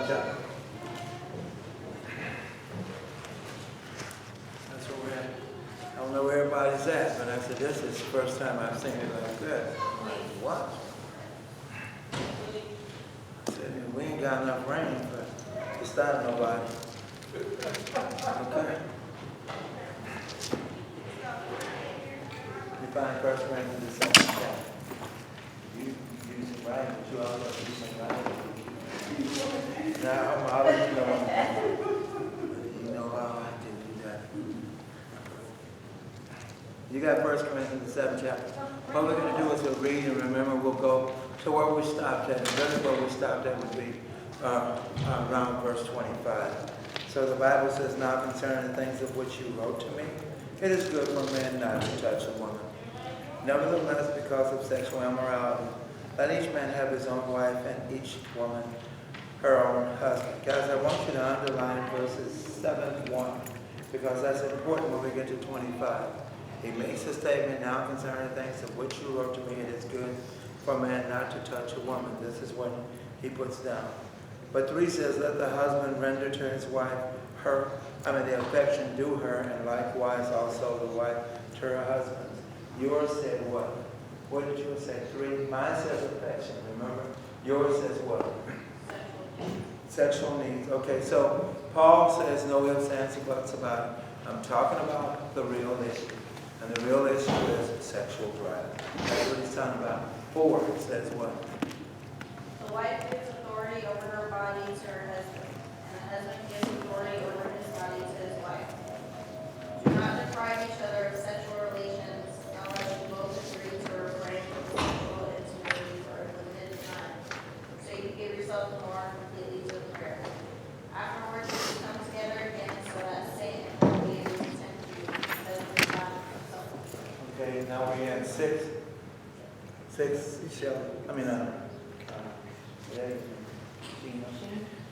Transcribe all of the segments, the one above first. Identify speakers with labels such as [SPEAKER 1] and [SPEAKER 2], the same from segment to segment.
[SPEAKER 1] 7th chapter. That's where we're at. I don't know where everybody's at, but I said, this is the first time I've seen it like this. I'm like, what? I said, we ain't got enough rain to start nobody. Okay. You find First Corinthians 7th chapter. You use it right, but you also use it right. Now, I'll let you know. You know how I did do that. You got 1 Corinthians, the 7th chapter. What we're going to do is we'll read and remember we'll go to where we stopped at. And really where we stopped at would be around verse 25. So the Bible says, now concerning the things of which you wrote to me, it is good for men not to touch a woman. Nevertheless, because of sexual immorality, let each man have his own wife and each woman her own husband. Guys, I want you to underline verses 7-1 because that's important when we get to 25. He makes a statement now concerning things of which you wrote to me, it is good for a man not to touch a woman. This is what he puts down. But 3 says, let the husband render to his wife the affection due her, and likewise also the wife to her husband. Yours said what? What did yours say? 3. Mine says affection, remember? Yours says what? Sexual needs. Okay, so Paul says no ifs, ands, or buts about it. I'm talking about the real issue. And the real issue is sexual drive. That's what he's talking about. 4 says what?
[SPEAKER 2] The wife gives authority over her body to her husband, and the husband gives authority over his body to his wife. Do not deprive each other of sexual relations, unless you both agree to refrain from sexual intimacy for a limited time, so you can give yourself more completely to prayer. Afterwards, you come together again, so that Satan will be able to tempt you, because of the time himself.
[SPEAKER 1] Okay, now we have 6. 6, Shelley.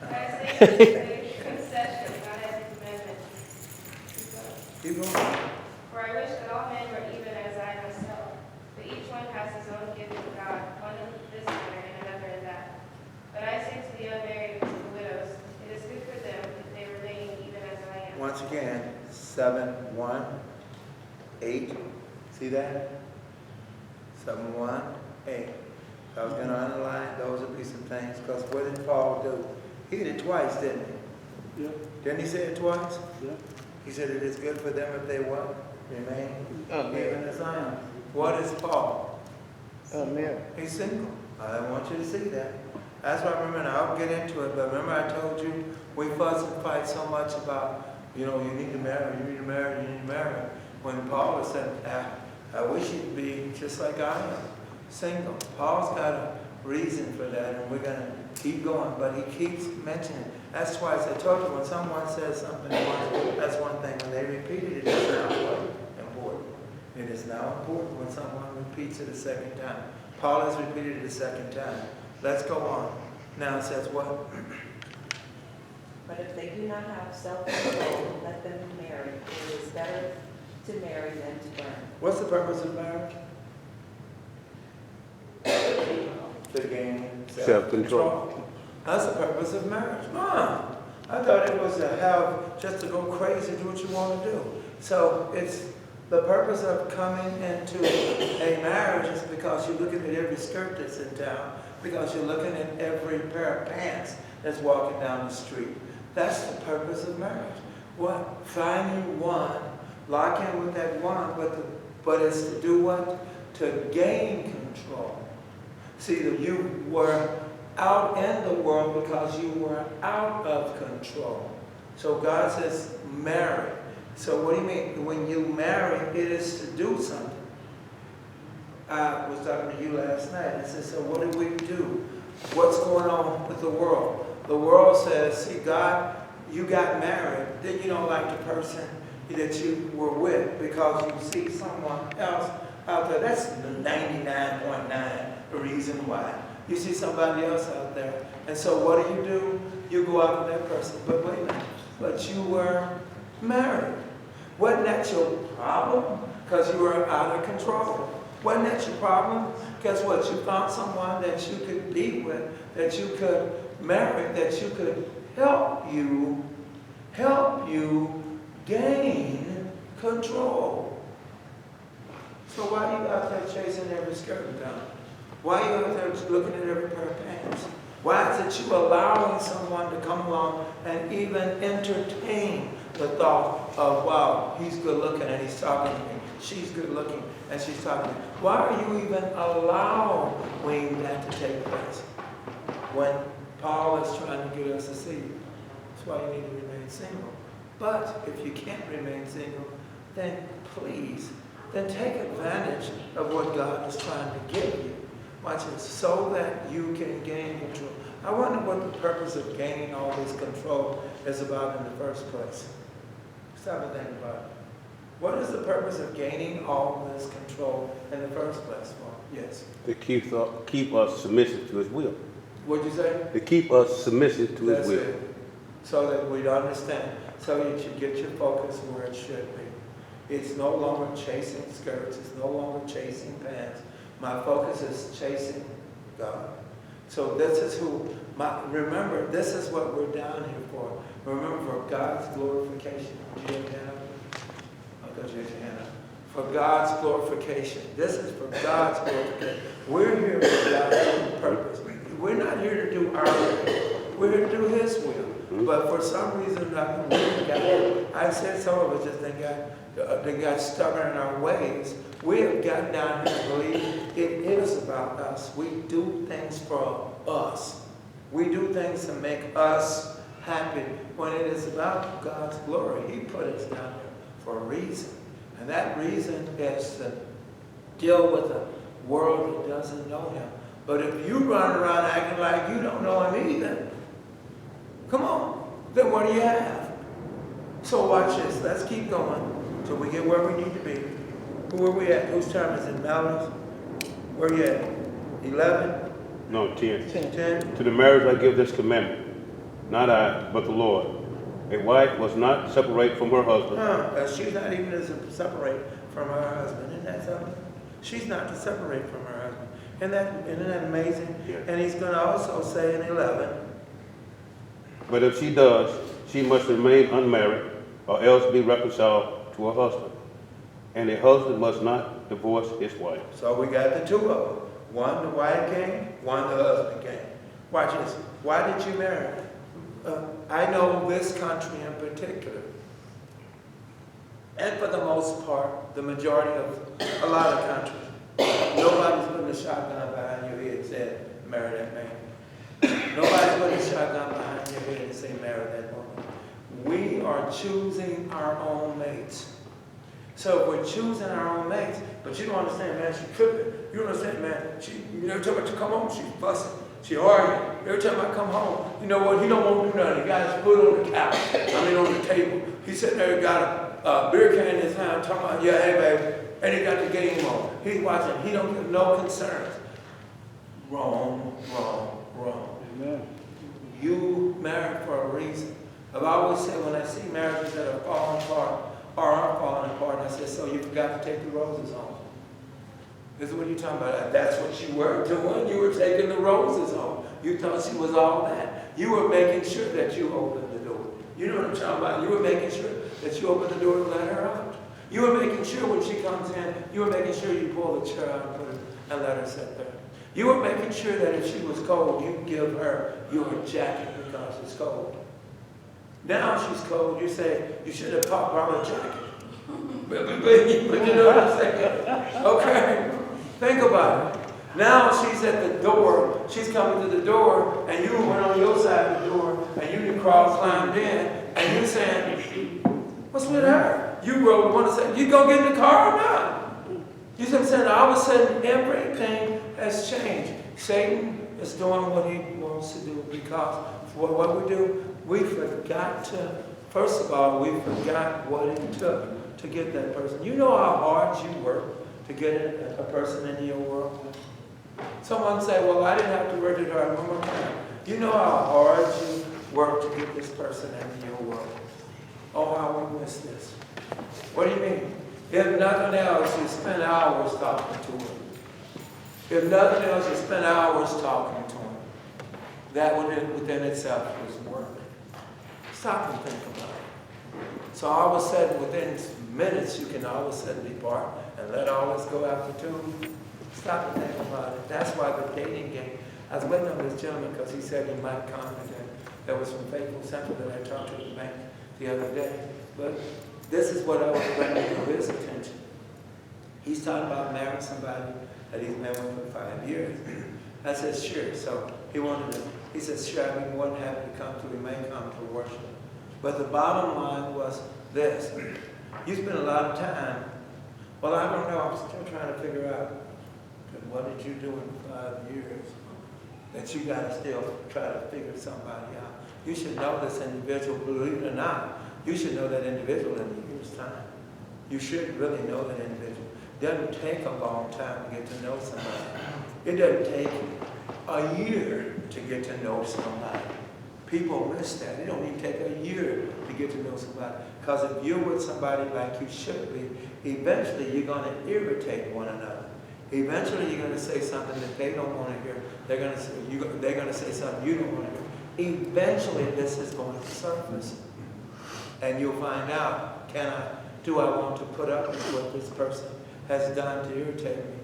[SPEAKER 3] I say concession, not as a commandment.
[SPEAKER 1] Keep going.
[SPEAKER 3] For I wish that all men were even as I myself, but each one has his own gift from God, one in this manner and another in that. But I say to the unmarried and to the widows, it is good for them if they remain even as I am.
[SPEAKER 1] Once again, 7, 1, 8. See that? 7, 1, 8. I was going to underline those would be some things, because what did Paul do? He did it twice, didn't he?
[SPEAKER 4] Yeah.
[SPEAKER 1] Didn't he say it twice?
[SPEAKER 4] Yeah.
[SPEAKER 1] He said it is good for them if they what? Remain even as I am. What is Paul? He's single. I want you to see that. That's why I remember, I'll get into it, but remember I told you we fuss and fight so much about, you need to marry, you need to marry, you need to marry. When Paul was saying, I wish you'd be just like I am, single. Paul's got a reason for that, and we're going to keep going, but he keeps mentioning it. That's why I told you when someone says something once, that's one thing. When they repeat it, it is now important. It is now important when someone repeats it a second time. Paul has repeated it a second time. Let's go on. Now it says what?
[SPEAKER 5] But if they do not have self-control, let them marry. It is better to marry than to burn.
[SPEAKER 1] What's the purpose of marriage? To gain self-control. That's the purpose of marriage. I thought it was to have, just to go crazy, do what you want to do. So it's the purpose of coming into a marriage is because you're looking at every skirt that's in town, because you're looking at every pair of pants that's walking down the street. That's the purpose of marriage. What? Find you one, lock in with that one, but it's to do what? To gain control. See, you were out in the world because you were out of control. So God says, marry. So what do you mean? When you marry, it is to do something. I was talking to you last night. I said, so what do we do? What's going on with the world? The world says, see, God, you got married. Then you don't like the person that you were with because you see someone else out there. That's the 99.9 reason why. You see somebody else out there. And so what do? You go out with that person. But wait a minute. But you were married. Wasn't that your problem? Because you were out of control. Wasn't that your problem? Guess what? You found someone that you could be with, that you could married that you could help you gain control. So why are you out there chasing every skirt down? Why are you out there looking at every pair of pants? Why is it you allowing someone to come along and even entertain the thought of, wow, he's good looking and he's talking to me. She's good looking and she's talking to me. Why are you even allowing that to take place? When Paul is trying to get us to see, that's why you need to remain single. But if you can't remain single, then please, then take advantage of what God is trying to give you. Watch it, so that you can gain control. I wonder what the purpose of gaining all this control is about in the first place. Stop and think about it. What is the purpose of gaining all this control in the first place for? Yes.
[SPEAKER 4] To keep us submissive to his will.
[SPEAKER 1] What'd you say?
[SPEAKER 4] To keep us submissive to his will.
[SPEAKER 1] That's it. So that we'd understand. So that you get your focus where it should be. It's no longer chasing skirts. It's no longer chasing pants. My focus is chasing God. So this is remember, this is what we're down here for. Remember, for God's glorification. Did you have your hand up? I thought you had your hand up. For God's glorification. This is for God's glorification. We're here for God's purpose. We're not here to do our will. We're here to do his will. But for some reason, I said some of us just they got stubborn in our ways. We have gotten down here to believe it is about us. We do things for us. We do things to make us happy when it is about God's glory. He put us down here for a reason. And that reason is to deal with a world that doesn't know him. But if you run around acting like you don't know him either, come on, then what do you have? So watch this. Let's keep going till we get where we need to be. Who are we at? Whose term is it? Mallory's? Where are you at? 11?
[SPEAKER 4] No, 10.
[SPEAKER 1] 10?
[SPEAKER 4] To the marriage I give this commandment, not I, but the Lord. A wife must not separate from her husband.
[SPEAKER 1] She's not even to separate from her husband. Isn't that something? She's not to separate from her husband. Isn't that amazing?
[SPEAKER 4] Yeah.
[SPEAKER 1] And he's going to also say in 11.
[SPEAKER 4] But if she does, she must remain unmarried or else be reconciled to her husband. And a husband must not divorce his wife.
[SPEAKER 1] So we got the two of them. One the wife came, one the husband came. Watch this. Why did you marry? I know this country in particular, and for the most part, the majority of a lot of countries, nobody's putting a shotgun behind your head and said, marry that man. Nobody's putting a shotgun behind your head and say, marry that woman. We are choosing our own mates. So if we're choosing our own mates, but you don't understand, man, she's tripping. You don't understand, man, every time I come home, she's fussing. She arguing. Every time I come home, you know what? He don't want to do nothing. He got his foot on the couch. On the table. He's sitting there, got a beer can in his hand, talking about, yeah, hey, baby. And he got the game on. He's watching. He don't give no concerns. Wrong, wrong, wrong.
[SPEAKER 4] Amen.
[SPEAKER 1] You married for a reason. I've always said when I see marriages that are falling apart or are falling apart, I said, so you forgot to take the roses home. This is what you're talking about. That's what you were doing. You were taking the roses home. You thought she was all that. You were making sure that you opened the door. You know what I'm talking about? You were making sure that you opened the door and let her out. You were making sure when she comes in, you were making sure you pull the chair out and let her sit there. You were making sure that if she was cold, you give her your jacket because it's cold. Now she's cold, you say, you should have brought her a jacket. But you know what I'm saying? Okay? Think about it. Now she's at the door, she's coming to the door, and you went on your side of the door, and you climbed in, and you saying, what's with her? You want to say, you gonna get in the car or not? You see what I'm saying? All of a sudden, everything has changed. Satan is doing what he wants to do because what we do, we forgot to, first of all, we forgot what it took to get that person. You know how hard you work to get a person into your world? Someone say, well, I didn't have to work it hard one more time. You know how hard you work to get this person into your world? Oh, how we miss this. What do you mean? If nothing else, you spend hours talking to him. If nothing else, you spend hours talking to him. that within itself was work. Stop and think about it. So all of a sudden, within minutes, you can all of a sudden depart and let all this go out the tube. Stop and think about it. That's why the dating game. I was waiting on this gentleman because he said he might come, and that was from Faithful Central that I talked to at the bank the other day. But this is what I was bringing to his attention. He's talking about marrying somebody that he's been with for 5 years. I said, sure. So he said, sure, I'd be more than happy to come to, we may come to worship. But the bottom line was this. You spent a lot of time. Well, I don't know, I'm still trying to figure out, what did you do in 5 years that you got to still try to figure somebody out? You should know this individual, believe it or not. You should know that individual in a year's time. You should really know that individual. It doesn't take a long time to get to know somebody. It doesn't take a year to get to know somebody. People miss that. It don't even take a year to get to know somebody. Because if you're with somebody like you should be, eventually you're going to irritate one another. Eventually you're going to say something that they don't want to hear. They're going to say something you don't want to hear. Eventually this is going to surface. And you'll find out, do I want to put up with what this person has done to irritate me?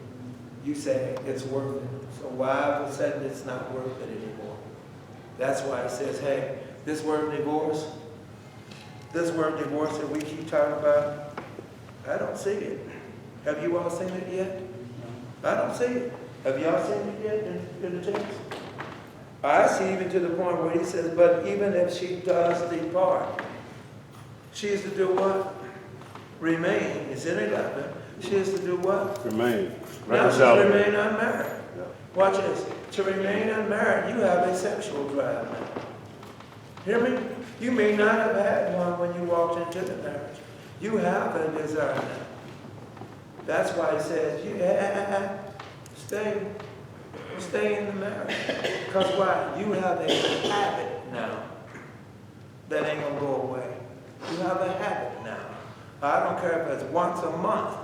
[SPEAKER 1] You say it's worth it. So why all of a sudden it's not worth it anymore? That's why he says, hey, this word divorce that we keep talking about, I don't see it. Have you all seen it yet? I don't see it. Have y'all seen it yet in the text? I see even to the point where he says, but even if she does depart, she is to do what? Remain. It's in 11. She is to do what?
[SPEAKER 4] Remain.
[SPEAKER 1] Now she's to remain unmarried. Yeah. Watch this. To remain unmarried, you have a sexual drive now. Hear me? You may not have had one when you walked into the marriage. You have a desire now. That's why he says, stay in the marriage. Because why? You have a habit now that ain't going to go away. You have a habit now. I don't care if it's once a month,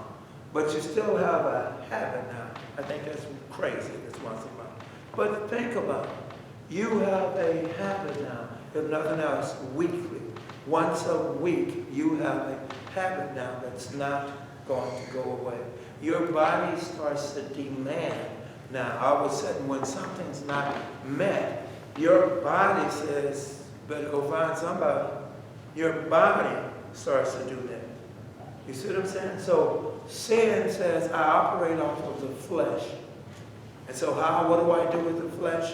[SPEAKER 1] but you still have a habit now. I think that's crazy, it's once a month. But think about it. You have a habit now, if nothing else, weekly. Once a week, you have a habit now that's not going to go away. Your body starts to demand. Now, all of a sudden, when something's not met, your body says, better go find somebody. Your body starts to do that. You see what I'm saying? So sin says, I operate off of the flesh. And so what do I do with the flesh?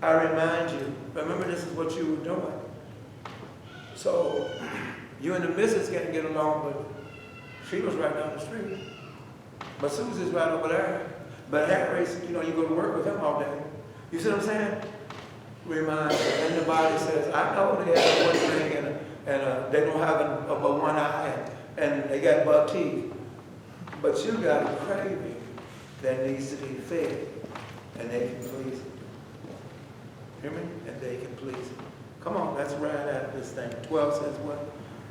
[SPEAKER 1] I remind you, remember this is what you were doing. So you and the missus can't get along, but she was right down the street. But Susie's right over there. But Harry's, you go to work with him all day. You see what I'm saying? Remind you. And the body says, I know they have one ring and they don't have a one eye and they got buck teeth. But you got a craving that needs to be fed, and they can please it. Hear me? And they can please it. Come on, let's ride out this thing. 12 says what?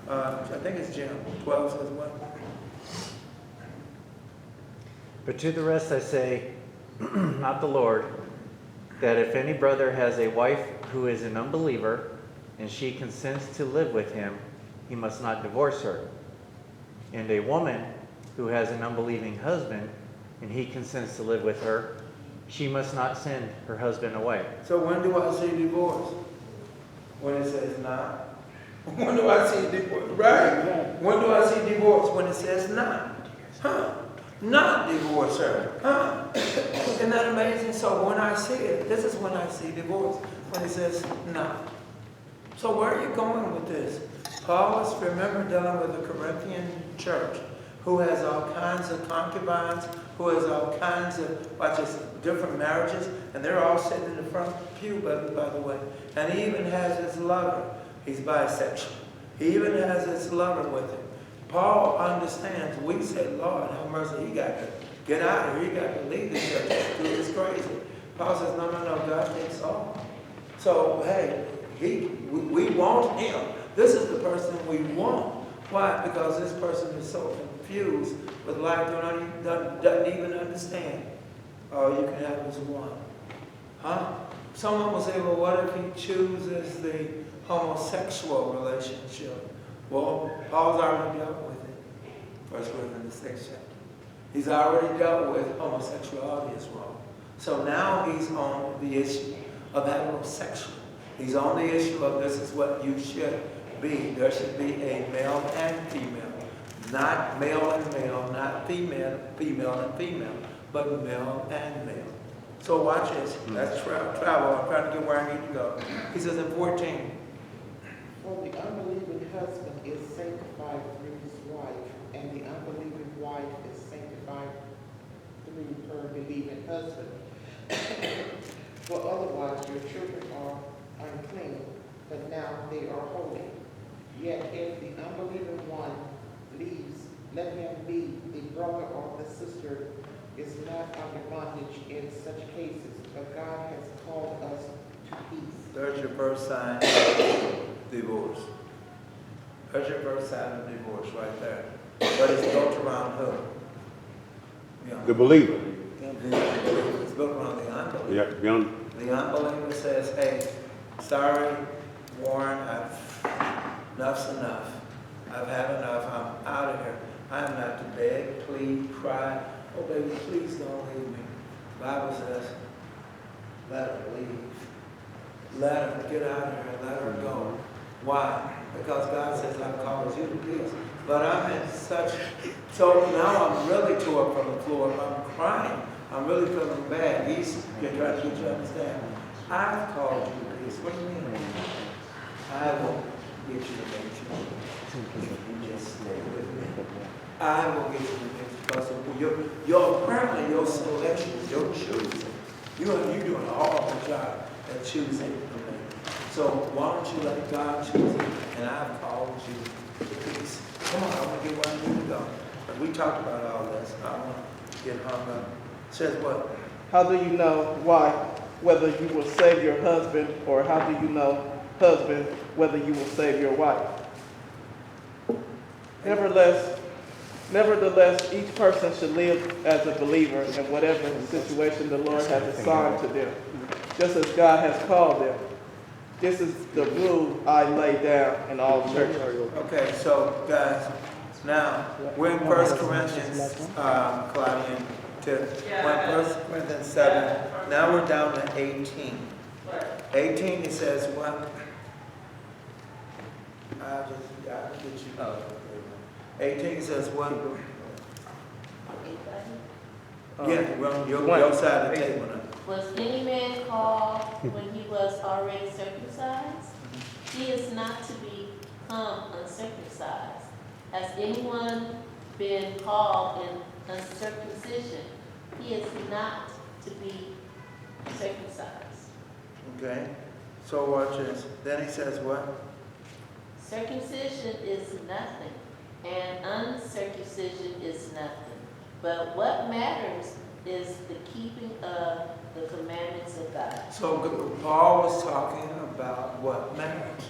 [SPEAKER 1] I think it's Jim. 12 says what?
[SPEAKER 6] But to the rest I say, not the Lord, that if any brother has a wife who is an unbeliever, and she consents to live with him, he must not divorce her. And a woman who has an unbelieving husband, and he consents to live with her, she must not send her husband away.
[SPEAKER 1] So when do I see divorce? When it says not. When do I see divorce? Right. When do I see divorce? When it says not. Not divorce her. Isn't that amazing? So when I see it, this is when I see divorce. When it says not. So where are you going with this? Paul is, remember, dealing with the Corinthian church who has all kinds of concubines, who has all kinds of, watch this, different marriages, and they're all sitting in the front pew, by the way. And he even has his lover. He's bisexual. He even has his lover with him. Paul understands. We say, Lord, have mercy. He got to get out of here. He got to leave this church. This is crazy. Paul says, no, God takes all. So, hey, we want him. This is the person we want. Why? Because this person is so confused with life, doesn't even understand. All you can have is one. someone will say, well, what if he chooses the homosexual relationship? Well, Paul's already dealt with it. 1 Corinthians 6 chapter. He's already dealt with homosexuality as well. So now he's on the issue of heterosexual. He's on the issue of this is what you should be. There should be a male and female. Not male and male, not female and female, but male and male. So watch this. That's travel. I'm trying to get where I need to go. He says in 14.
[SPEAKER 7] For the unbelieving husband is sanctified through his wife, and the unbelieving wife is sanctified through her believing husband. For otherwise your children are unclean, but now they are holy. Yet if the unbelieving one leaves, let him be the brother or the sister is not under bondage in such cases, but God has called us to peace.
[SPEAKER 1] There's your first sign of divorce. There's your first sign of divorce right there. But it's built around who?
[SPEAKER 4] The believer.
[SPEAKER 1] It's built around the unbeliever.
[SPEAKER 4] Yeah, beyond.
[SPEAKER 1] The unbeliever says, hey, sorry, Warren, enough's enough. I've had enough. I'm out of here. I am not to beg, plead, cry. Oh, baby, please don't leave me. The Bible says, let her leave. Let her get out of here. Let her go. Why? Because God says, I've called you to peace. But I'm in such, so now I'm really tore up from the floor. I'm crying. I'm really feeling bad. He's trying to get you to understand. I've called you to peace. What do you mean? I will get you to make sure. If you just stay with me. I will get you to make sure. Because you're apparently your selection, your choosing. You're doing a horrible job at choosing for me. So why don't you let God choose it? And I've called you to peace. Come on, I want to get where I need to go. But we talked about all this. I don't want to get hung up. Says what?
[SPEAKER 8] How do you know whether you will save your husband, or how do you know, husband, whether you will save your wife? Nevertheless, each person should live as a believer in whatever situation the Lord has assigned to them, just as God has called them. This is the rule I lay down in all churches.
[SPEAKER 1] Okay, so guys, now we're in 1 Corinthians, Claudia, to 1 Corinthians 7. Now we're down to 18. 18, he says what? I'll get you. 18 says what? Yeah, we're on your side of the table now.
[SPEAKER 9] Was any man called when he was already circumcised? He is not to become uncircumcised. Has anyone been called in uncircumcision? He is not to be circumcised.
[SPEAKER 1] Okay, so watch this. Then he says what?
[SPEAKER 9] Circumcision is nothing, and uncircumcision is nothing. But what matters is the keeping of the commandments of God.
[SPEAKER 1] So Paul was talking about what? Marriage.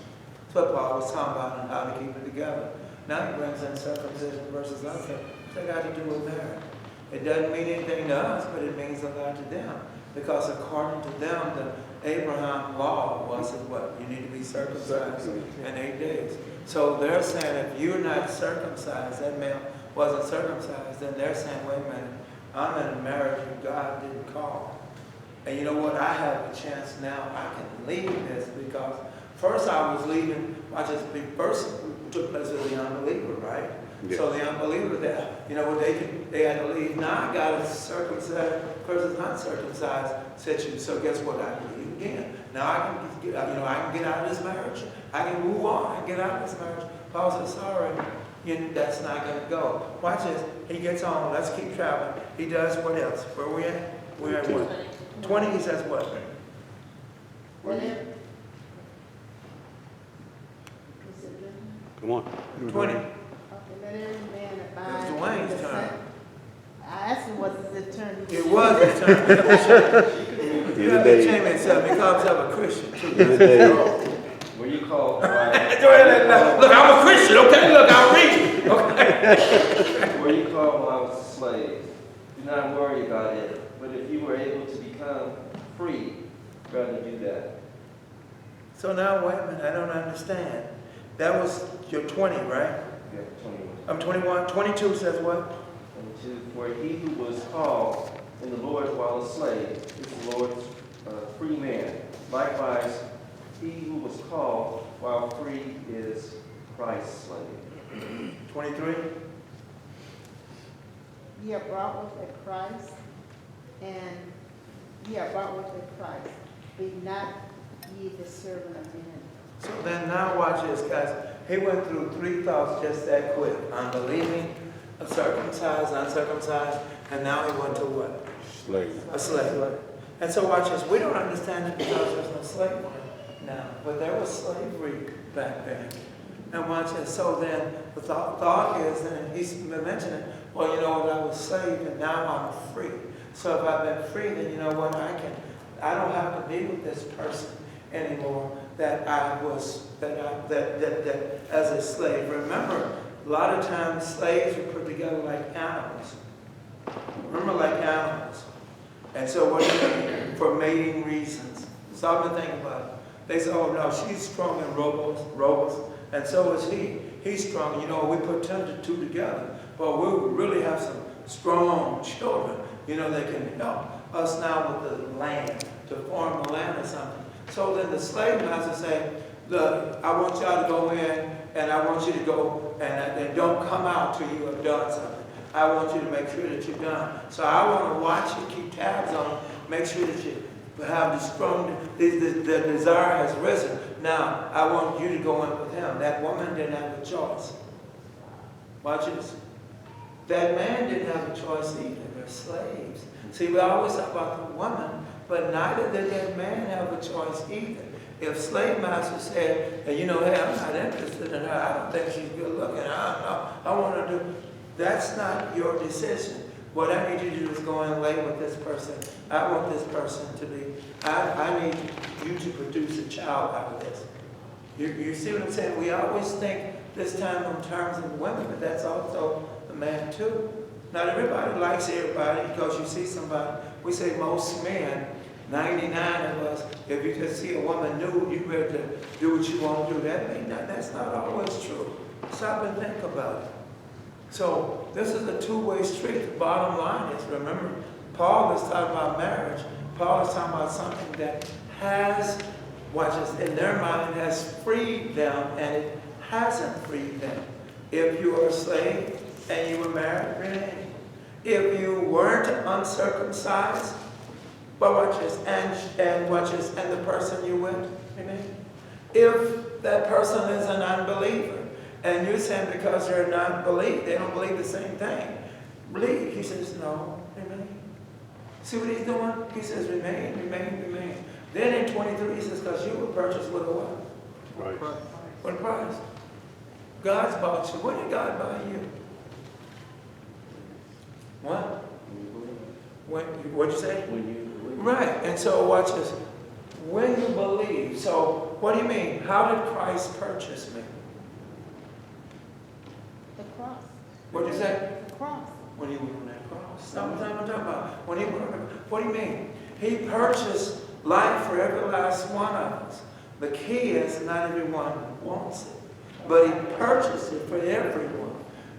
[SPEAKER 1] That's what Paul was talking about and how to keep it together. Now he brings in circumcision versus uncircumcision. What's that got to do with marriage? It doesn't mean anything to us, but it means a lot to them. Because according to them, the Abraham law was what? You need to be circumcised in 8 days. So they're saying if you're not circumcised, that man wasn't circumcised, then they're saying, wait a minute, I'm in a marriage that God didn't call. And you know what? I have a chance now. I can leave this because first I was leaving, watch this, the first took place with the unbeliever, right? Yeah. So the unbeliever that, you know what, they had to leave. Now I got a circumcised versus uncircumcised situation. So guess what? I can leave again. Now I can get, I can get out of this marriage. I can move on. I can get out of this marriage. Paul said, sorry, that's not going to go. Watch this. He gets on. Let's keep traveling. He does what else? Where are we at? We're at what? 20, he says what?
[SPEAKER 4] Come on.
[SPEAKER 1] 20.
[SPEAKER 10] Okay, let every man abide.
[SPEAKER 1] It was Dwayne's turn.
[SPEAKER 10] I asked him, was his turn?
[SPEAKER 1] It was his turn. You have to change himself. He calls himself a Christian, too.
[SPEAKER 11] Were you called?
[SPEAKER 1] Look, I'm a Christian, okay? Look, I'll read. Okay.
[SPEAKER 11] Were you called when I was a slave? Do not worry about it. But if you were able to become free, rather do that.
[SPEAKER 1] So now, wait a minute, I don't understand. That was your 20, right?
[SPEAKER 11] Yeah, 21.
[SPEAKER 1] I'm 21. 22 says what?
[SPEAKER 11] 22. For he who was called in the Lord while a slave is the Lord's free man. Likewise, he who was called while free is Christ's slave.
[SPEAKER 1] 23.
[SPEAKER 10] Ye are brought with a price, and ye are bought with a price. Be not ye the servant of men.
[SPEAKER 1] So then now watch this, guys. He went through 3 thoughts just that quick. Unbelieving, circumcised, uncircumcised, and now he went to what?
[SPEAKER 4] Slave.
[SPEAKER 1] A slave. And so watch this. We don't understand it because there's no slavery now, but there was slavery back then. And watch this. So then the thought is, and he's been mentioning, well, you know what, I was slave and now I'm free. So if I've been free, then you know what, I don't have to be with this person anymore that I was, that as a slave. Remember, a lot of times slaves were put together like animals. Remember, like animals. And so what do you mean? For mating reasons. So I've been thinking about it. They say, oh no, she's strong and robust, and so is he. He's strong. You know, we put 10 to 2 together, but we really have some strong children. You know, they can help us now with the land, to form the land or something. So then the slave master say, look, I want y'all to go in, and I want you to go, and don't come out till you have done something. I want you to make sure that you're done. So I want to watch you, keep tabs on you, make sure that you have the strong, the desire has risen. Now, I want you to go in with him. That woman didn't have a choice. Watch this. That man didn't have a choice either. They're slaves. See, we always talk about the woman, but neither did that man have a choice either. If slave master said, hey, you know, hey, I'm not interested in her, I don't think she's good looking, I want to do, that's not your decision. What I need you to do is go and lay with this person. I want this person to be, I need you to produce a child out of this. You see what I'm saying? We always think this time in terms of women, but that's also the man too. Not everybody likes everybody because you see somebody, we say most men, 99 of us, if you just see a woman nude, you're ready to do what you want to do. That's not always true. Stop and think about it. So this is a two-way street. The bottom line is, remember, Paul is talking about marriage. Paul is talking about something that has, watch this, in their mind has freed them, and it hasn't freed them. If you are a slave and you were married, remain. If you weren't uncircumcised, but watch this, and watch this, and the person you with, remain. If that person is an unbeliever, and you're saying because they're not they don't believe the same thing. Believe. He says, no, remain. See what he's doing? He says, remain, remain, remain. Then in 23, he says, because you were purchased with a what?
[SPEAKER 4] Right.
[SPEAKER 1] What a price. God's bought you. When did God buy you? What? What'd you say?
[SPEAKER 11] When you believe.
[SPEAKER 1] Right. And so watch this. When you believe. So what do you mean? How did Christ purchase me?
[SPEAKER 10] The cross.
[SPEAKER 1] What'd you say?
[SPEAKER 10] The cross.
[SPEAKER 1] When he went on that cross. Sometimes I'm talking about when he went on that cross. What do you mean? He purchased life for every last one of us. The key is not everyone wants it, but he purchased it for everyone.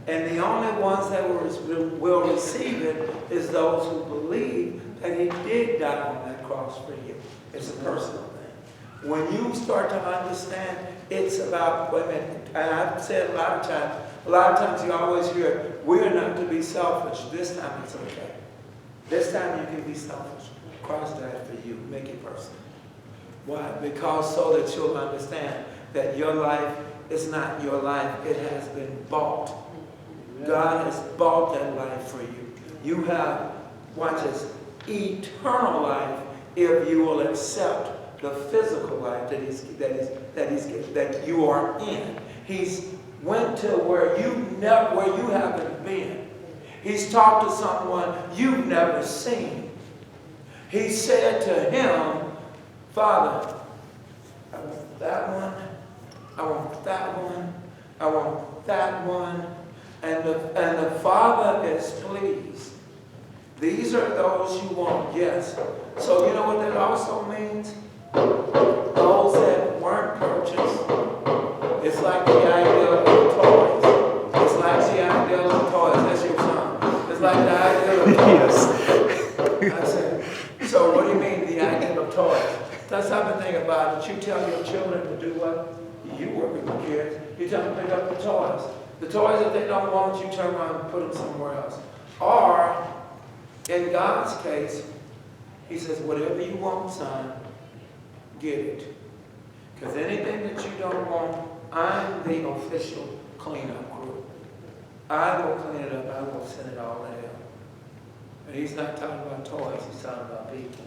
[SPEAKER 1] And the only ones that will receive it is those who believe that he did die on that cross for you. It's a personal thing. When you start to understand it's about women, and I've said a lot of times you always hear, we're not to be selfish. This time it's okay. This time you can be selfish. Christ died for you. Make it personal. Why? Because so that you'll understand that your life is not your life. It has been bought. God has bought that life for you. You have, watch this, eternal life if you will accept the physical life that you are in. He's went to where you haven't been. He's talked to someone you've never seen. He said to him, Father, I want that one, I want that one, I want that one. And the Father is pleased. These are those you want, yes. So you know what that also means? Those that weren't purchased, it's like the idea of toys. It's like the idea of toys. That's your son. It's like the idea of toys. Yes. I said, so what do you mean the idea of toys? That's something think about it. You tell your children to do what? You work with the kids. You tell them to pick up the toys. The toys that they don't want, you turn around and put them somewhere else. Or, in God's case, he says, whatever you want, son, get it. Because anything that you don't want, I'm the official cleanup crew. I will clean it up. I will send it all to hell. And he's not talking about toys. He's talking about people.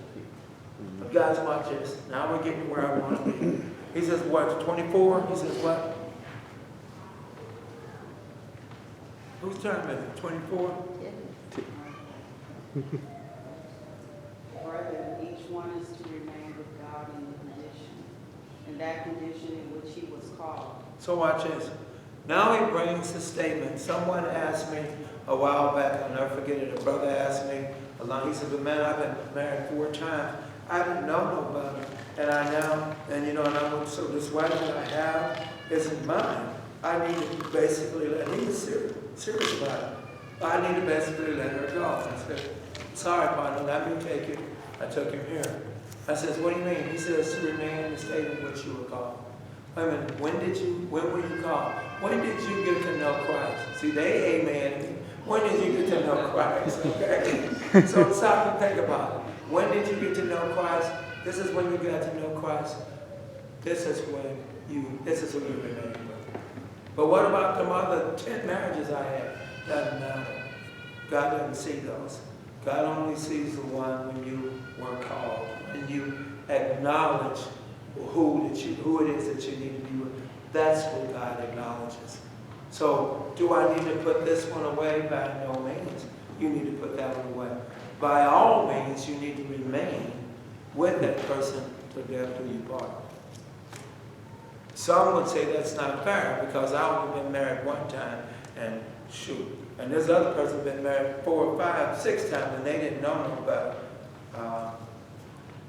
[SPEAKER 1] But guys, watch this. Now we're getting where I want to be. He says, what, 24? He says, what? Whose turn is it? 24?
[SPEAKER 12] Further, each one is to remain with God in the condition, in that condition in which he was called.
[SPEAKER 1] So watch this. Now he brings the statement. Someone asked me a while back, I'll never forget it, a brother asked me, he said, man, I've been married 4 times. I didn't know nobody. And I now, and you know, and I'm so this wife that I have isn't mine. I need to basically he was serious about it. I need to basically let her go. I said, sorry, partner, let me take it. I took him here. I says, what do you mean? He says, to remain in the state in which you were called. I mean, when were you called? When did you get to know Christ? See, they amen me. When did you get to know Christ? Okay? So stop and think about it. When did you get to know Christ? This is when you got to know Christ. This is who you remain with. But what about the other 10 marriages I had? Doesn't matter. God doesn't see those. God only sees the one when you were called, when you acknowledge who it is that you need to be with. That's what God acknowledges. So, do I need to put this one away? By no means. You need to put that one away. By all means, you need to remain with that person till death do you part. Some would say that's not fair because I've only been married 1 time and shoot. And this other person been married 4, 5, 6 times and they didn't know no better.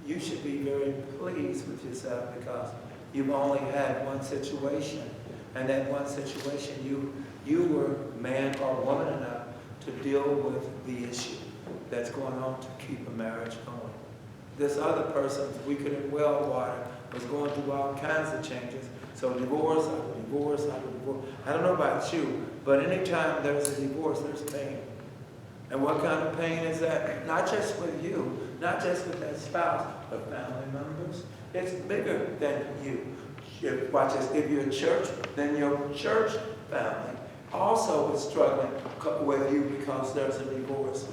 [SPEAKER 1] You should be very pleased with yourself because you've only had one situation. And that one situation, you were man or woman enough to deal with the issue that's going on to keep a marriage going. This other person, we could have well water, was going through all kinds of changes. So divorce after divorce after divorce. I don't know about you, but anytime there's a divorce, there's pain. And what kind of pain is that? Not just with you, not just with that spouse, but family members. It's bigger than you. Watch this. If you're a church, then your church family also is struggling with you because there's a divorce.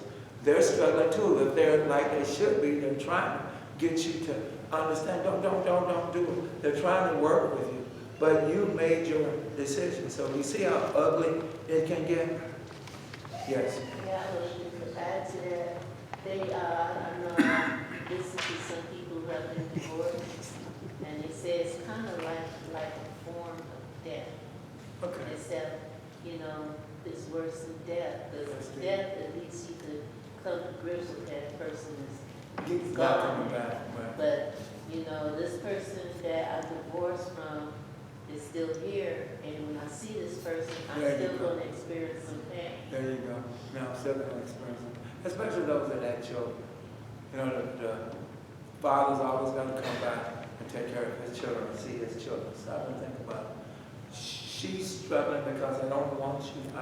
[SPEAKER 1] They're struggling too. If they're like they should be, they're trying to get you to understand. Don't do it. They're trying to work with you. But you made your decision. So you see how ugly it can get? Yes.
[SPEAKER 9] Yeah, to add to that, I know listen to some people who have been divorced, and they say it's kind of like a form of death.
[SPEAKER 1] Okay.
[SPEAKER 9] Except, it's worse than death, because death, at least you could come to grips with that person is gone.
[SPEAKER 1] Right.
[SPEAKER 9] But, this person that I divorced from is still here, and when I see this person, I'm still going to experience some pain.
[SPEAKER 1] There you go. Now I'm still going to experience it. Especially those that had children. The father's always going to come back and take care of his children and see his children. Stop and think about it. She's struggling because I don't want you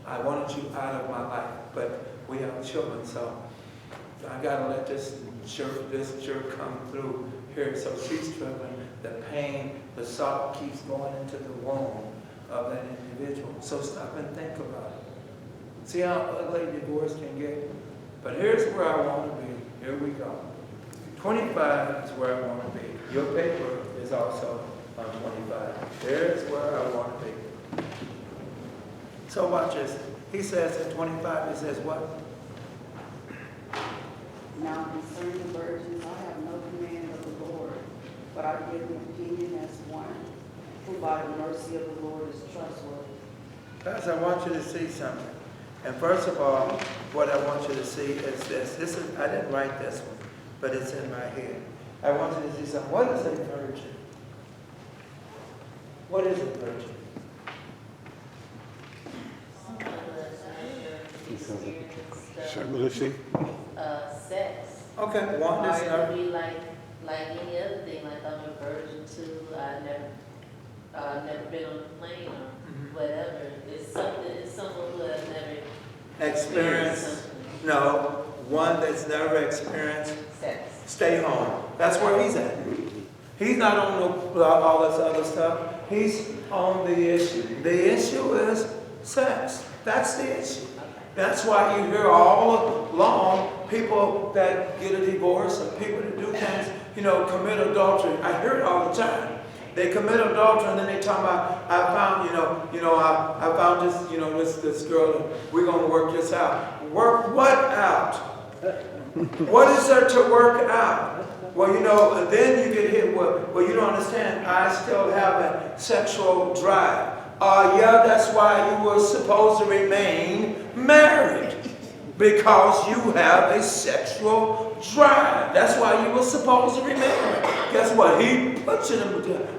[SPEAKER 1] I wanted you out of my life, but we have children, so I got to let this jerk come through here. So she's struggling. The pain, the salt keeps going into the womb of that individual. So stop and think about it. See how ugly divorce can get? But here's where I want to be. Here we go. 25 is where I want to be. Your paper is also on 25. There's where I want to be. So watch this. He says at 25, he says what?
[SPEAKER 12] Now concerning the virgins, I have no command of the Lord, but I give an opinion as one who by the mercy of the Lord is trustworthy.
[SPEAKER 1] Guys, I want you to see something. And first of all, what I want you to see is this. I didn't write this one. but it's in my head. I want you to see something. What is a virgin? What is a virgin?
[SPEAKER 9] Someone who has never
[SPEAKER 4] Circulacy.
[SPEAKER 9] sex.
[SPEAKER 1] Okay, one is
[SPEAKER 9] Or it
[SPEAKER 1] never.
[SPEAKER 9] would be like any other thing, like I'm a virgin too, never been on a plane or whatever. It's someone who has never
[SPEAKER 1] Experience.
[SPEAKER 9] something.
[SPEAKER 1] No, one that's never experienced.
[SPEAKER 9] Sex.
[SPEAKER 1] Stay home. That's where he's at. He's not on no, all this other stuff. He's on the issue. The issue is sex. That's the issue. That's why you hear all along people that get a divorce or people that do things, commit adultery. I hear it all the time. They commit adultery and then they talk about, I found, I found this, this girl, and we're going to work this out. Work what out? What is there to work out? Well, and then you get hit with, well, you don't understand. I still have a sexual drive. Yeah, that's why you were supposed to remain married. Because you have a sexual drive. That's why you were supposed to remain married. Guess what? He put you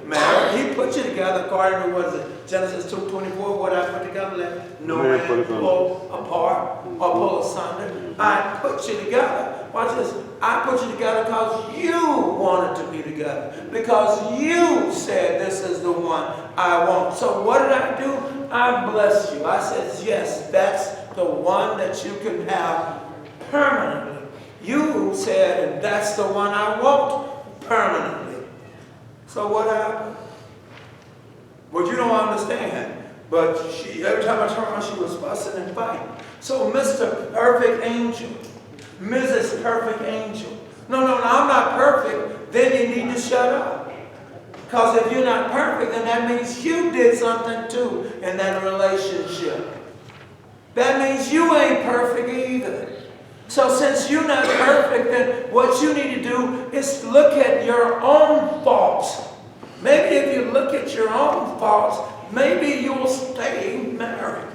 [SPEAKER 1] married. He put you together according to, what is it, Genesis 2:24, what I put together, let no man pull apart or pull asunder. I put you together. Watch this. I put you together because you wanted to be together. Because you said this is the one I want. So what did I do? I blessed you. I said, yes, that's the one that you can have permanently. You said, and that's the one I want permanently. So what happened? Well, you don't understand. But every time I turned around, she was fussing and fighting. So Mr. Perfect Angel, Mrs. Perfect Angel. No, I'm not perfect. Then you need to shut up. Because if you're not perfect, then that means you did something too in that relationship. That means you ain't perfect either. So since you're not perfect, then what you need to do is look at your own faults. Maybe if you look at your own faults, maybe you'll stay married.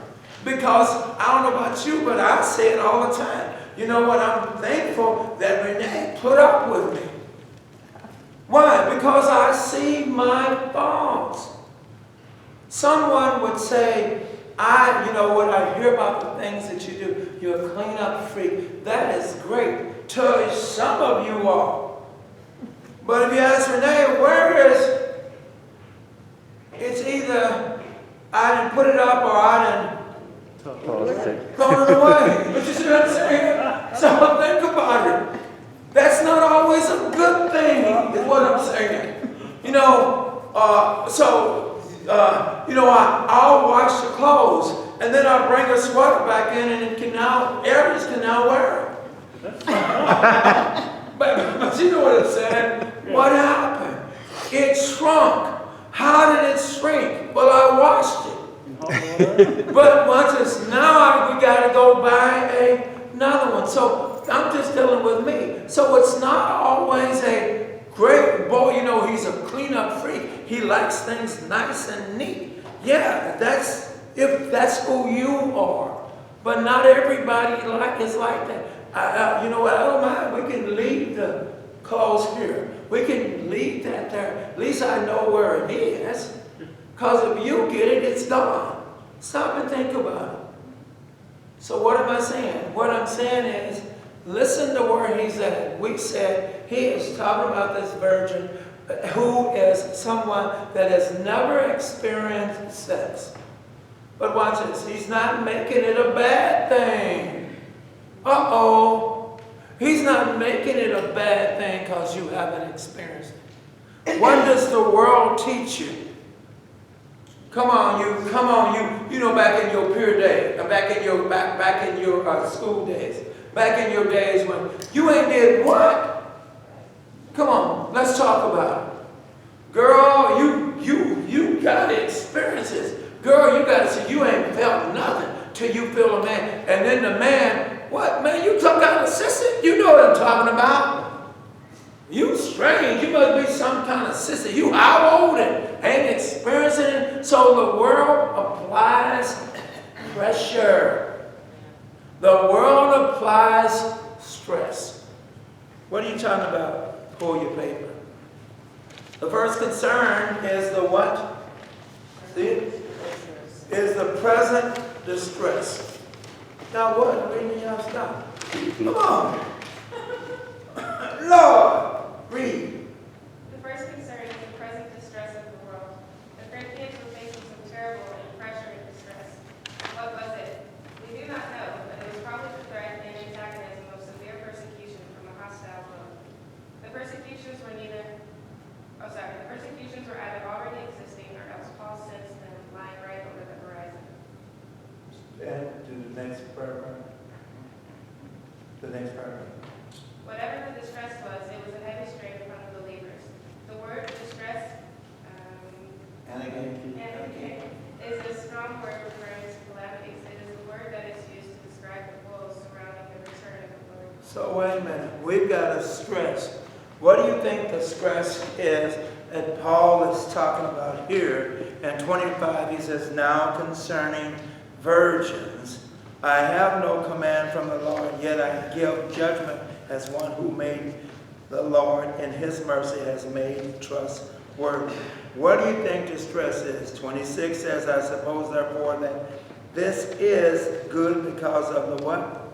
[SPEAKER 1] Because I don't know about you, but I say it all the time. You know what? I'm thankful that Renee put up with me. Why? Because I see my faults. Someone would say, I hear about the things that you do. You're a clean-up freak. That is great. To some of you are. But if you ask Renee, where is it's either I didn't put it up or I didn't throw it away. But you see what I'm saying? So think about it. That's not always a good thing, is what I'm saying. I'll wash the clothes, and then I'll bring a sweater back in, and Aries can now wear it. but you know what I'm saying? What happened? It shrunk. How did it shrink? Well, I washed it. But once it's now, we got to go buy another one. So I'm just dealing with me. So it's not always a great boy. He's a clean-up freak. He likes things nice and neat. Yeah, if that's who you are. But not everybody is like that. You know what? I don't mind. We can leave the clothes here. We can leave that there. At least I know where it is. Because if you get it, it's gone. Stop and think about it. So what am I saying? What I'm saying is, listen to where he's at. We said he is talking about this virgin who is someone that has never experienced sex. But watch this. He's not making it a bad thing. Uh-oh. He's not making it a bad thing because you haven't experienced it. What does the world teach you? Come on, back in your pure day, back in your school days, back in your days when you ain't did what? Come on, let's talk about it. Girl, you got experiences. Girl, you got to see, you ain't felt nothing till you feel a man. And then the man, what, man, you some kind of sissy? You know what I'm talking about. You strange. You must be some kind of sissy. You how old and ain't experiencing it. So the world applies pressure. The world applies stress. What are you talking about? Pull your paper. The first concern is the what? See it? Is the present distress. Now what? Reading y'all stop. Come on. Lord, read.
[SPEAKER 3] The first concern is the present distress of the world. The Corinthians were facing some terrible and pressuring distress. What was it? We do not know, but it was probably the threat and antagonism of severe persecution from a hostile foe. The persecutions were either already existing or else Paul sensed them lying right over the horizon.
[SPEAKER 1] And to the next paragraph. The next paragraph.
[SPEAKER 3] Whatever the distress was, it was a heavy strain upon the believers. The word distress,
[SPEAKER 1] And again.
[SPEAKER 3] is a strong word referring to calamities. It is the word that is used to describe the woes surrounding the return of the Lord.
[SPEAKER 1] So wait a minute. We've got a stress. What do you think the stress is that Paul is talking about here? In 25, he says, now concerning virgins, I have no command from the Lord, yet I give judgment as one who made the Lord in his mercy has made trustworthy. What do you think the stress is? 26 says, I suppose therefore that this is good because of the what?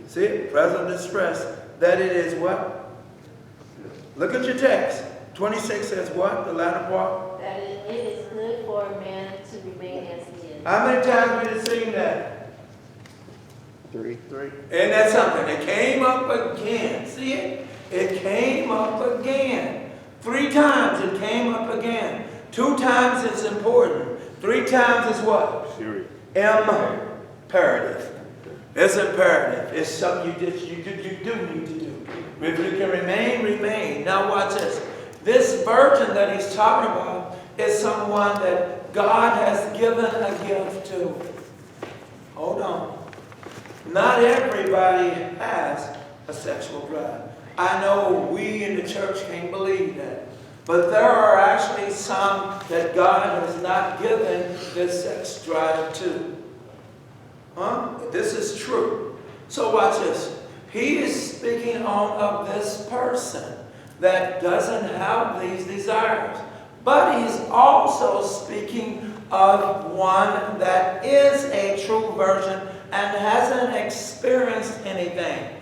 [SPEAKER 1] See it? Present distress. That it is what? Look at your text. 26 says what? The latter part?
[SPEAKER 9] That it is good for a man to remain as he is.
[SPEAKER 1] How many times we have seen that?
[SPEAKER 4] 3.
[SPEAKER 1] Isn't that something? It came up again. See it? It came up again. 3 times it came up again. 2 times it's important. 3 times is what?
[SPEAKER 4] Serious.
[SPEAKER 1] Imperative. It's imperative. It's something you do need to do. If you can remain, remain. Now watch this. This virgin that he's talking about is someone that God has given a gift to. Hold on. Not everybody has a sexual drive. I know we in the church can't believe that. But there are actually some that God has not given this sex drive to. This is true. So watch this. He is speaking on of this person that doesn't have these desires. But he's also speaking of one that is a true virgin and hasn't experienced anything.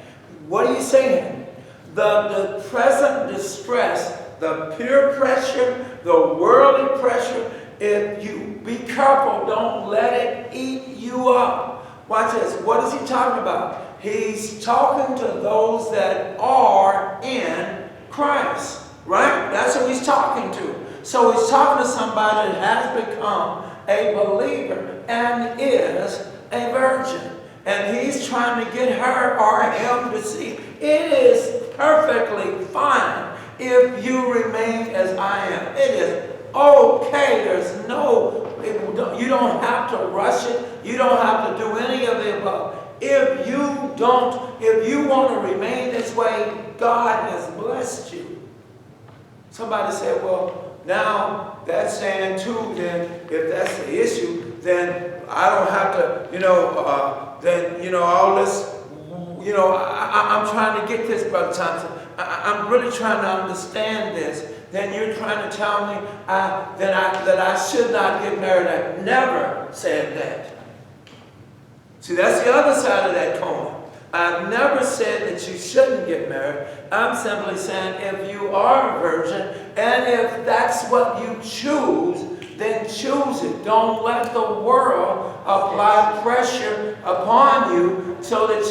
[SPEAKER 1] What are you saying? The present distress, the peer pressure, the worldly pressure, if you be careful, don't let it eat you up. Watch this. What is he talking about? He's talking to those that are in Christ, right? That's who he's talking to. So he's talking to somebody that has become a believer and is a virgin. And he's trying to get her or him to see it is perfectly fine if you remain as I am. It is okay. There's no, you don't have to rush it. You don't have to do any of the above. If you want to remain this way, God has blessed you. Somebody said, well, now that's saying too, then if that's the issue, then I don't have to, all this, I'm trying to get this, Brother Thompson. I'm really trying to understand this. Then you're trying to tell me that I should not get married. I never said that. See, that's the other side of that coin. I've never said that you shouldn't get married. I'm simply saying if you are a virgin and if that's what you choose, then choose it. Don't let the world apply pressure upon you so that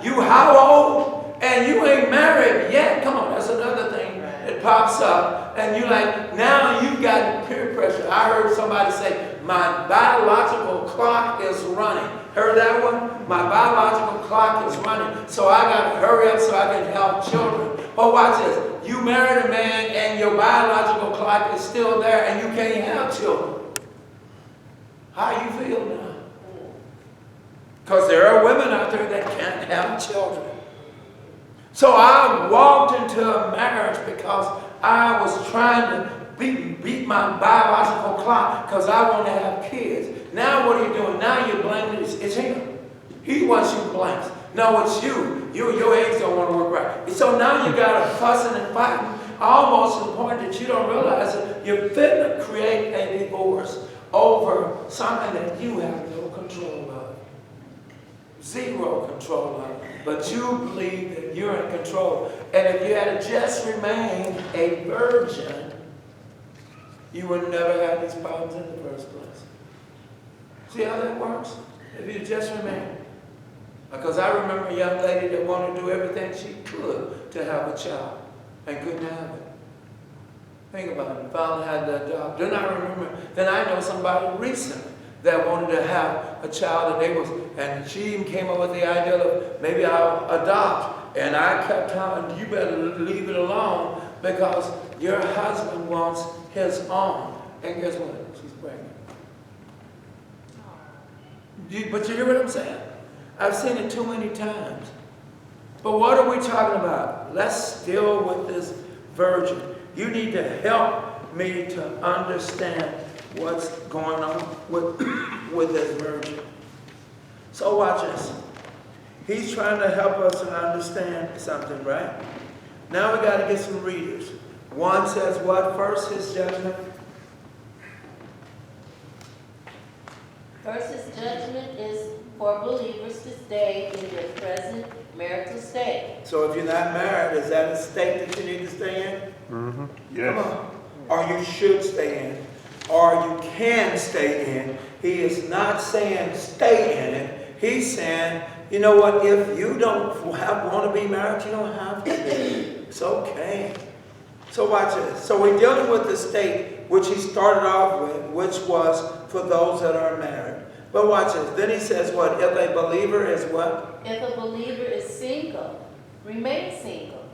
[SPEAKER 1] you how old and you ain't married yet. Come on, that's another thing that pops up. And you like, now you've got peer pressure. I heard somebody say, my biological clock is running. Heard that one? My biological clock is running. So I got to hurry up so I can help children. But watch this. You married a man and your biological clock is still there and you can't have children. How you feel now? Because there are women out there that can't have children. So I walked into a marriage because I was trying to beat my biological clock because I want to have kids. Now what are you doing? Now you're blaming it's him. He wants you blamed. No, it's you. Your eggs don't want to work right. And so now you got a fussing and fighting, almost to the point that you don't realize that you're fit to create a divorce over something that you have no control of. Zero control of. But you believe that you're in control. And if you had just remained a virgin, you would never have these problems in the first place. See how that works? If you just remain. Because I remember a young lady that wanted to do everything she could to have a child and couldn't have it. Think about it. Finally had to adopt. Then I know somebody recent that wanted to have a child, and she even came up with the idea of maybe I'll adopt. And I kept telling her, you better leave it alone because your husband wants his own. And guess what? She's pregnant. But you hear what I'm saying? I've seen it too many times. But what are we talking about? Let's deal with this virgin. You need to help me to understand what's going on with this virgin. So watch this. He's trying to help us to understand something, right? Now we got to get some readers. One says what first? His judgment.
[SPEAKER 9] First, his judgment is for believers to stay in their present marital state.
[SPEAKER 1] So if you're not married, is that a state that you need to stay in?
[SPEAKER 4] Mm-hmm. Yes.
[SPEAKER 1] Come on. Or you should stay in. Or you can stay in. He is not saying stay in it. He's saying, you know what, if you don't want to be married, you don't have to be. It's okay. So watch this. So we're dealing with the state which he started off with, which was for those that are married. But watch this. Then he says what? If a believer is what?
[SPEAKER 9] If a believer is single, remain single.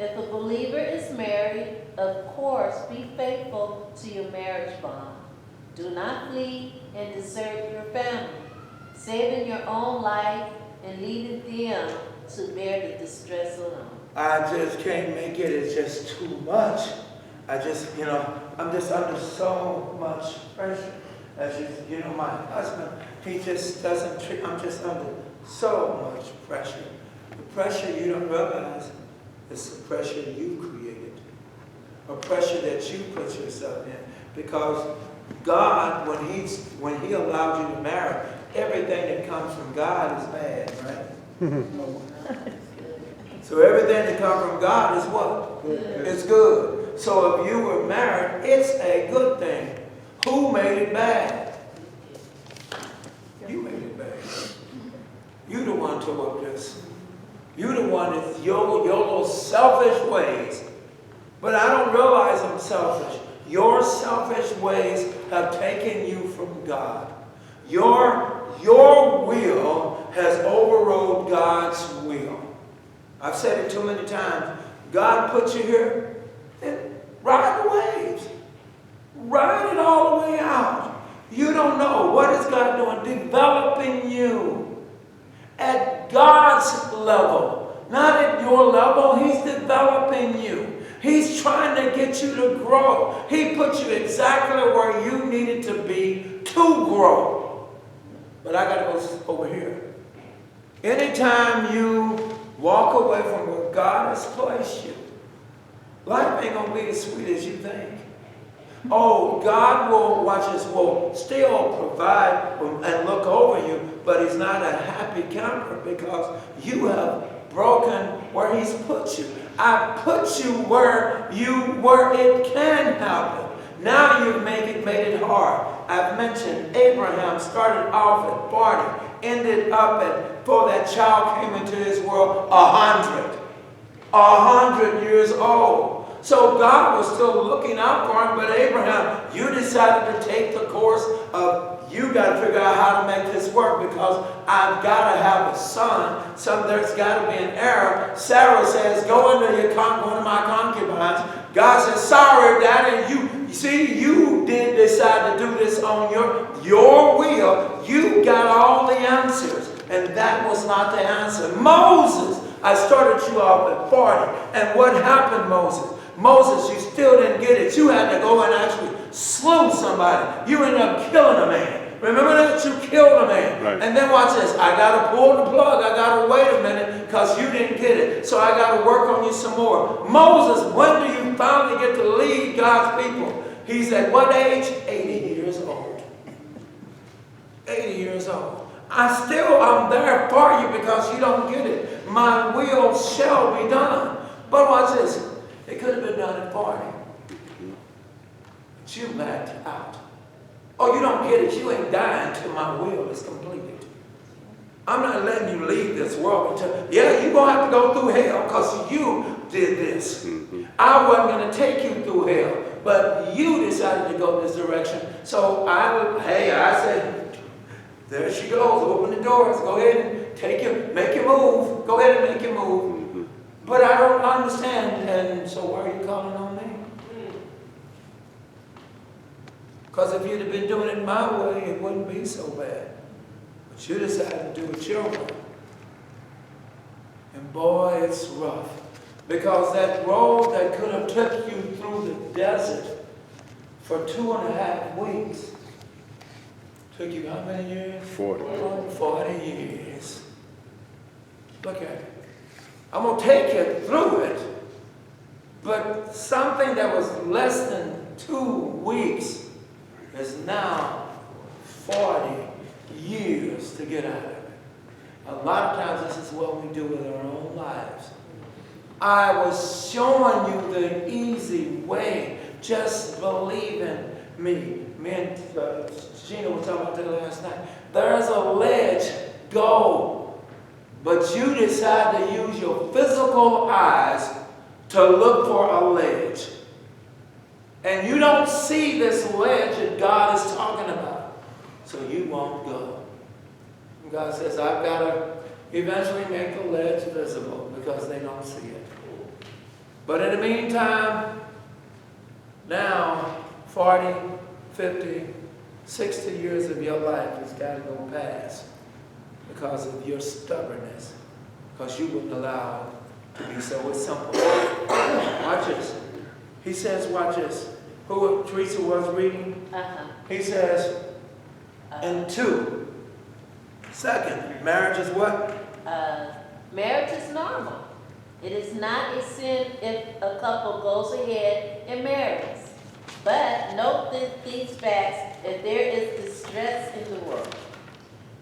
[SPEAKER 9] If a believer is married, of course, be faithful to your marriage bond. Do not flee and desert your family, saving your own life and leaving them to bear the distress alone.
[SPEAKER 1] I just can't make it. It's just too much. I'm just under so much pressure. My husband, he just doesn't treat, I'm just under so much pressure. The pressure you don't realize is the pressure you created. A pressure that you put yourself in. Because God, when he allowed you to marry, everything that comes from God is bad, right? So everything that comes from God is what? Good. It's good. So if you were married, it's a good thing. Who made it bad? You made it bad. You the one tore up this. You the one that's your little selfish ways. But I don't realize I'm selfish. Your selfish ways have taken you from God. Your will has overrode God's will. I've said it too many times. God put you here, then ride the waves. Ride it all the way out. You don't know. What is God doing? Developing you at God's level. Not at your level. He's developing you. He's trying to get you to grow. He put you exactly where you needed to be to grow. But I got to go over here. Anytime you walk away from where God has placed you, life ain't going to be as sweet as you think. Oh, God will still provide and look over you, but he's not a happy camper because you have broken where he's put you. I put you where it can happen. Now you've made it hard. I've mentioned Abraham started off at 40, ended up at, before that child came into his world, 100 years old. So God was still looking out for him, but Abraham, you decided to take the course of, you got to figure out how to make this work because I've got to have a son. So there's got to be an heir. Sarah says, go into my concubines. God says, sorry, Daddy, you did decide to do this on your will. You got all the answers. And that was not the answer. Moses, I started you off at 40. And what happened, Moses? Moses, you still didn't get it. You had to go and actually slew somebody. You ended up killing a man. Remember that? You killed a man.
[SPEAKER 4] Right.
[SPEAKER 1] And then watch this. I got to pull the plug. I got to wait a minute because you didn't get it. So I got to work on you some more. Moses, when do you finally get to lead God's people? He's at what age? 80 years old. 80 years old. I'm there for you because you don't get it. My will shall be done. But watch this. It could have been done at 40. But you backed out. Oh, you don't get it. You ain't dying till my will is completed. I'm not letting you leave this world until, yeah, you're going to have to go through hell because you did this. I wasn't going to take you through hell, but you decided to go this direction. So I said, there she goes. Open the doors. Go ahead and make your move. Go ahead and make your move. But I don't understand. And so why are you calling on me? Because if you'd have been doing it my way, it wouldn't be so bad. But you decided to do it your way. And boy, it's rough. Because that road that could have took you through the desert for 2.5 weeks took you how many years?
[SPEAKER 4] 40.
[SPEAKER 1] 40 years. Look at it. I'm going to take you through it. But something that was less than 2 weeks is now 40 years to get out of it. A lot of times this is what we do with our own lives. I was showing you the easy way. Just believe in me. Me and Gina were talking about that last night. There's a ledge. Go. But you decide to use your physical eyes to look for a ledge. And you don't see this ledge that God is talking about. So you won't go. And God says, I've got to eventually make the ledge visible because they don't see it. But in the meantime, now 40, 50, 60 years of your life has got to go past because of your stubbornness. Because you wouldn't allow it to be so. It's simple. Watch this. He says, watch this. Who Teresa was reading? He says, and 2. Second, marriage is what?
[SPEAKER 9] Marriage is normal. It is not a sin if a couple goes ahead and marries. But note these facts, if there is distress in the world.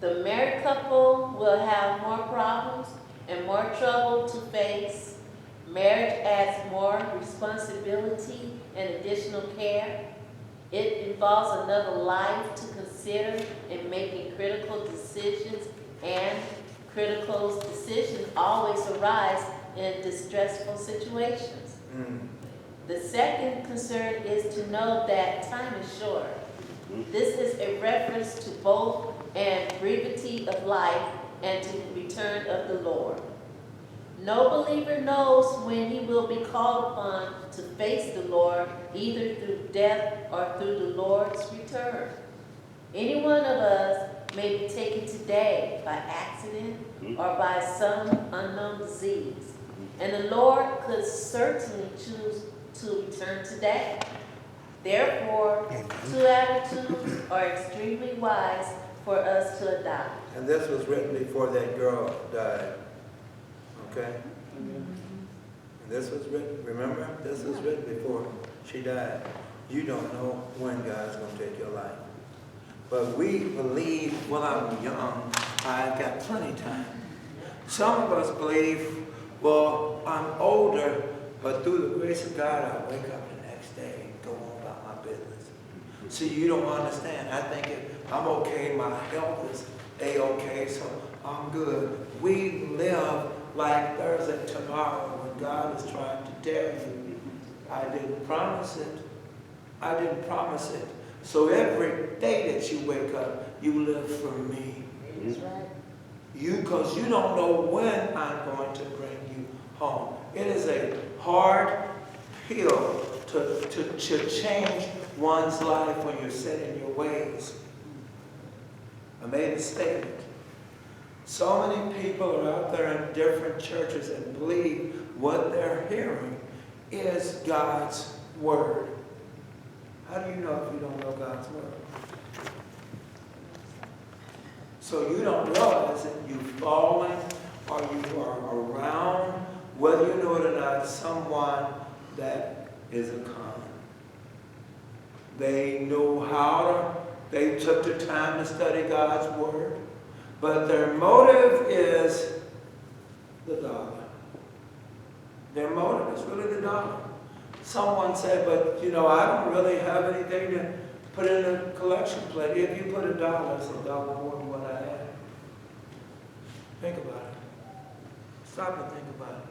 [SPEAKER 9] The married couple will have more problems and more trouble to face. Marriage adds more responsibility and additional care. It involves another life to consider in making critical decisions, and critical decisions always arise in distressful situations. The second concern is to know that time is short. This is a reference to both and brevity of life and to the return of the Lord. No believer knows when he will be called upon to face the Lord, either through death or through the Lord's return. Any one of us may be taken today by accident or by some unknown disease. And the Lord could certainly choose to return today. Therefore, 2 attitudes are extremely wise for us to adopt.
[SPEAKER 1] And this was written before that girl died. Okay? And this was written, remember? This was written before she died. You don't know when God's going to take your life. But we believe, well, I'm young, I've got plenty of time. Some of us believe, well, I'm older, but through the grace of God, I'll wake up the next day and go on about my business. See, you don't understand. I think if I'm okay, my health is A-okay, so I'm good. We live like there's a tomorrow when God is trying to tell you, I didn't promise it. I didn't promise it. So every day that you wake up, you live for me.
[SPEAKER 10] That's right.
[SPEAKER 1] Because you don't know when I'm going to bring you home. It is a hard pill to change one's life when you're set in your ways. I made a statement. So many people are out there in different churches and believe what they're hearing is God's word. How do you know if you don't know God's word? So you don't realize that you've fallen or you are around, whether you know it or not, someone that is a con. They know they took the time to study God's word, but their motive is the dollar. Their motive is really the dollar. Someone said, but I don't really have anything to put in a collection plate. If you put $1, it's $1 more than what I have. Think about it. Stop and think about it.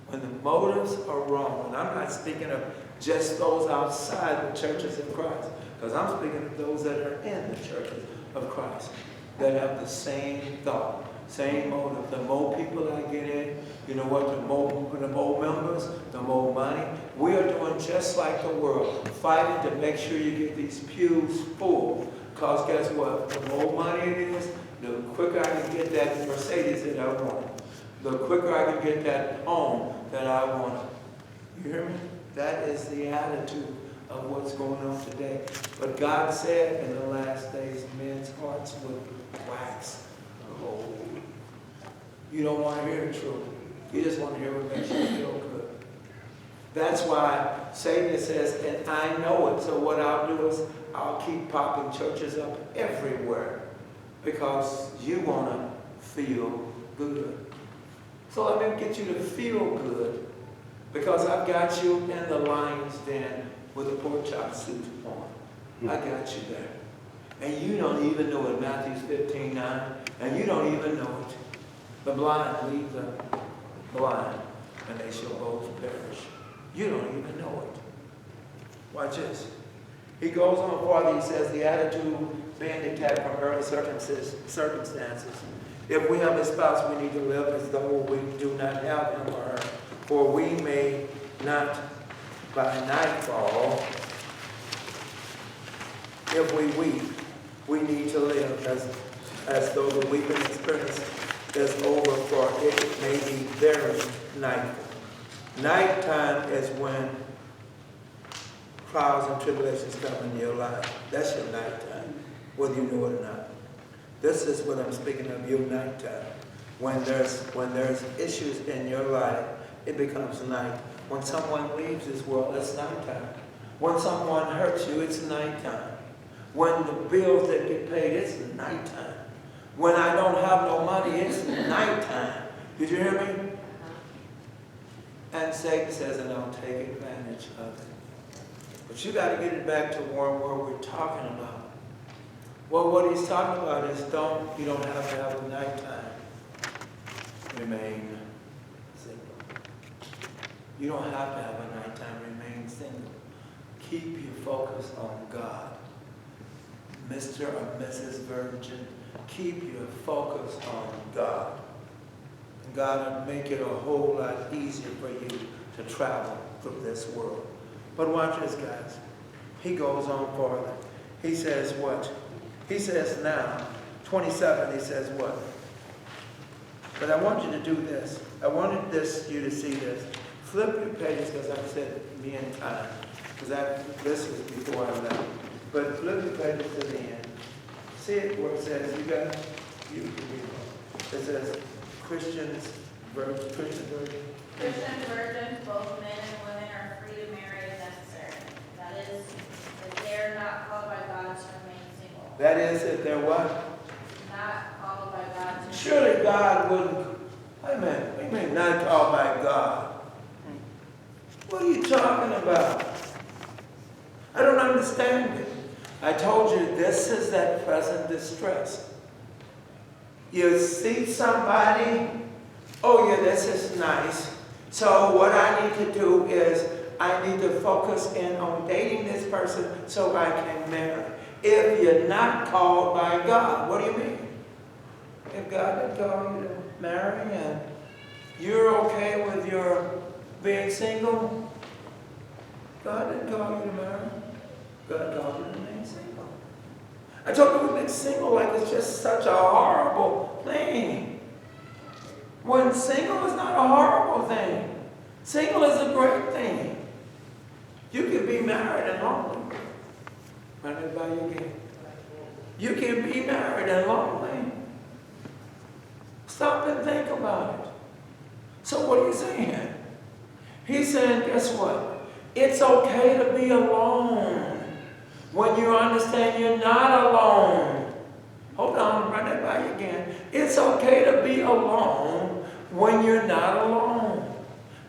[SPEAKER 1] When the motives are wrong, and I'm not speaking of just those outside the churches of Christ, because I'm speaking of those that are in the churches of Christ, that have the same thought, same motive. The more people I get in, you know what, the more members, the more money. We are doing just like the world, fighting to make sure you get these pews full. Because guess what? The more money it is, the quicker I can get that Mercedes that I want. The quicker I can get that home that I want. You hear me? That is the attitude of what's going on today. But God said in the last days, men's hearts will wax cold. You don't want to hear the truth. You just want to hear what makes you feel good. That's why Satan says, and I know it, so what I'll do is I'll keep popping churches up everywhere because you want to feel good. So let me get you to feel good because I've got you in the lion's den with a pork chop suit on. I got you there. And you don't even know it, Matthew 15:9, and you don't even know it. The blind lead the blind, and they shall both perish. You don't even know it. Watch this. He goes on farther, he says, the attitude being detached from earthly circumstances. If we have a spouse, we need to live as though we do not have him or her. For we may not by nightfall, if we weep, we need to live as though the weeping experience is over, for it may be very nightfall. Nighttime is when trials and tribulations come in your life. That's your nighttime, whether you know it or not. This is what I'm speaking of, your nighttime. When there's issues in your life, it becomes night. When someone leaves this world, it's nighttime. When someone hurts you, it's nighttime. When the bills that get paid, it's nighttime. When I don't have no money, it's nighttime. Did you hear me? And Satan says, and I'll take advantage of it. But you got to get it back to where we're talking about. Well, what he's talking about is you don't have to have a nighttime. Remain single. You don't have to have a nighttime. Remain single. Keep your focus on God. Mr. or Mrs. Virgin, keep your focus on God. And God will make it a whole lot easier for you to travel through this world. But watch this, guys. He goes on further. He says what? He says now, 27, he says what? But I want you to do this. I wanted you to see this. Flip your pages, because I said me in time. Because this is before I left. But flip your pages to the end. See it where it says, you can read it. It says, Christian virgin.
[SPEAKER 2] Christian virgins, both men and women, are free to marry if necessary. That is, if they are not called by God to remain single.
[SPEAKER 1] That is, if they're what?
[SPEAKER 2] Not called by God to
[SPEAKER 1] Surely God wouldn't. Amen. Not called by God. What are you talking about? I don't understand it. I told you this is that present distress. You see somebody, oh yeah, this is nice. So what I need to do is I need to focus in on dating this person so I can marry. If you're not called by God, what do you mean? If God didn't call you to marry and you're okay with your being single, God didn't call you to marry. God called you to remain single. I told you being single like it's just such a horrible thing. When single is not a horrible thing. Single is a great thing. You can be married and lonely. Run it by you again. You can be married and lonely. Stop and think about it. So what are you saying? He's saying, guess what? It's okay to be alone when you understand you're not alone. Hold on, run that by you again. It's okay to be alone when you're not alone.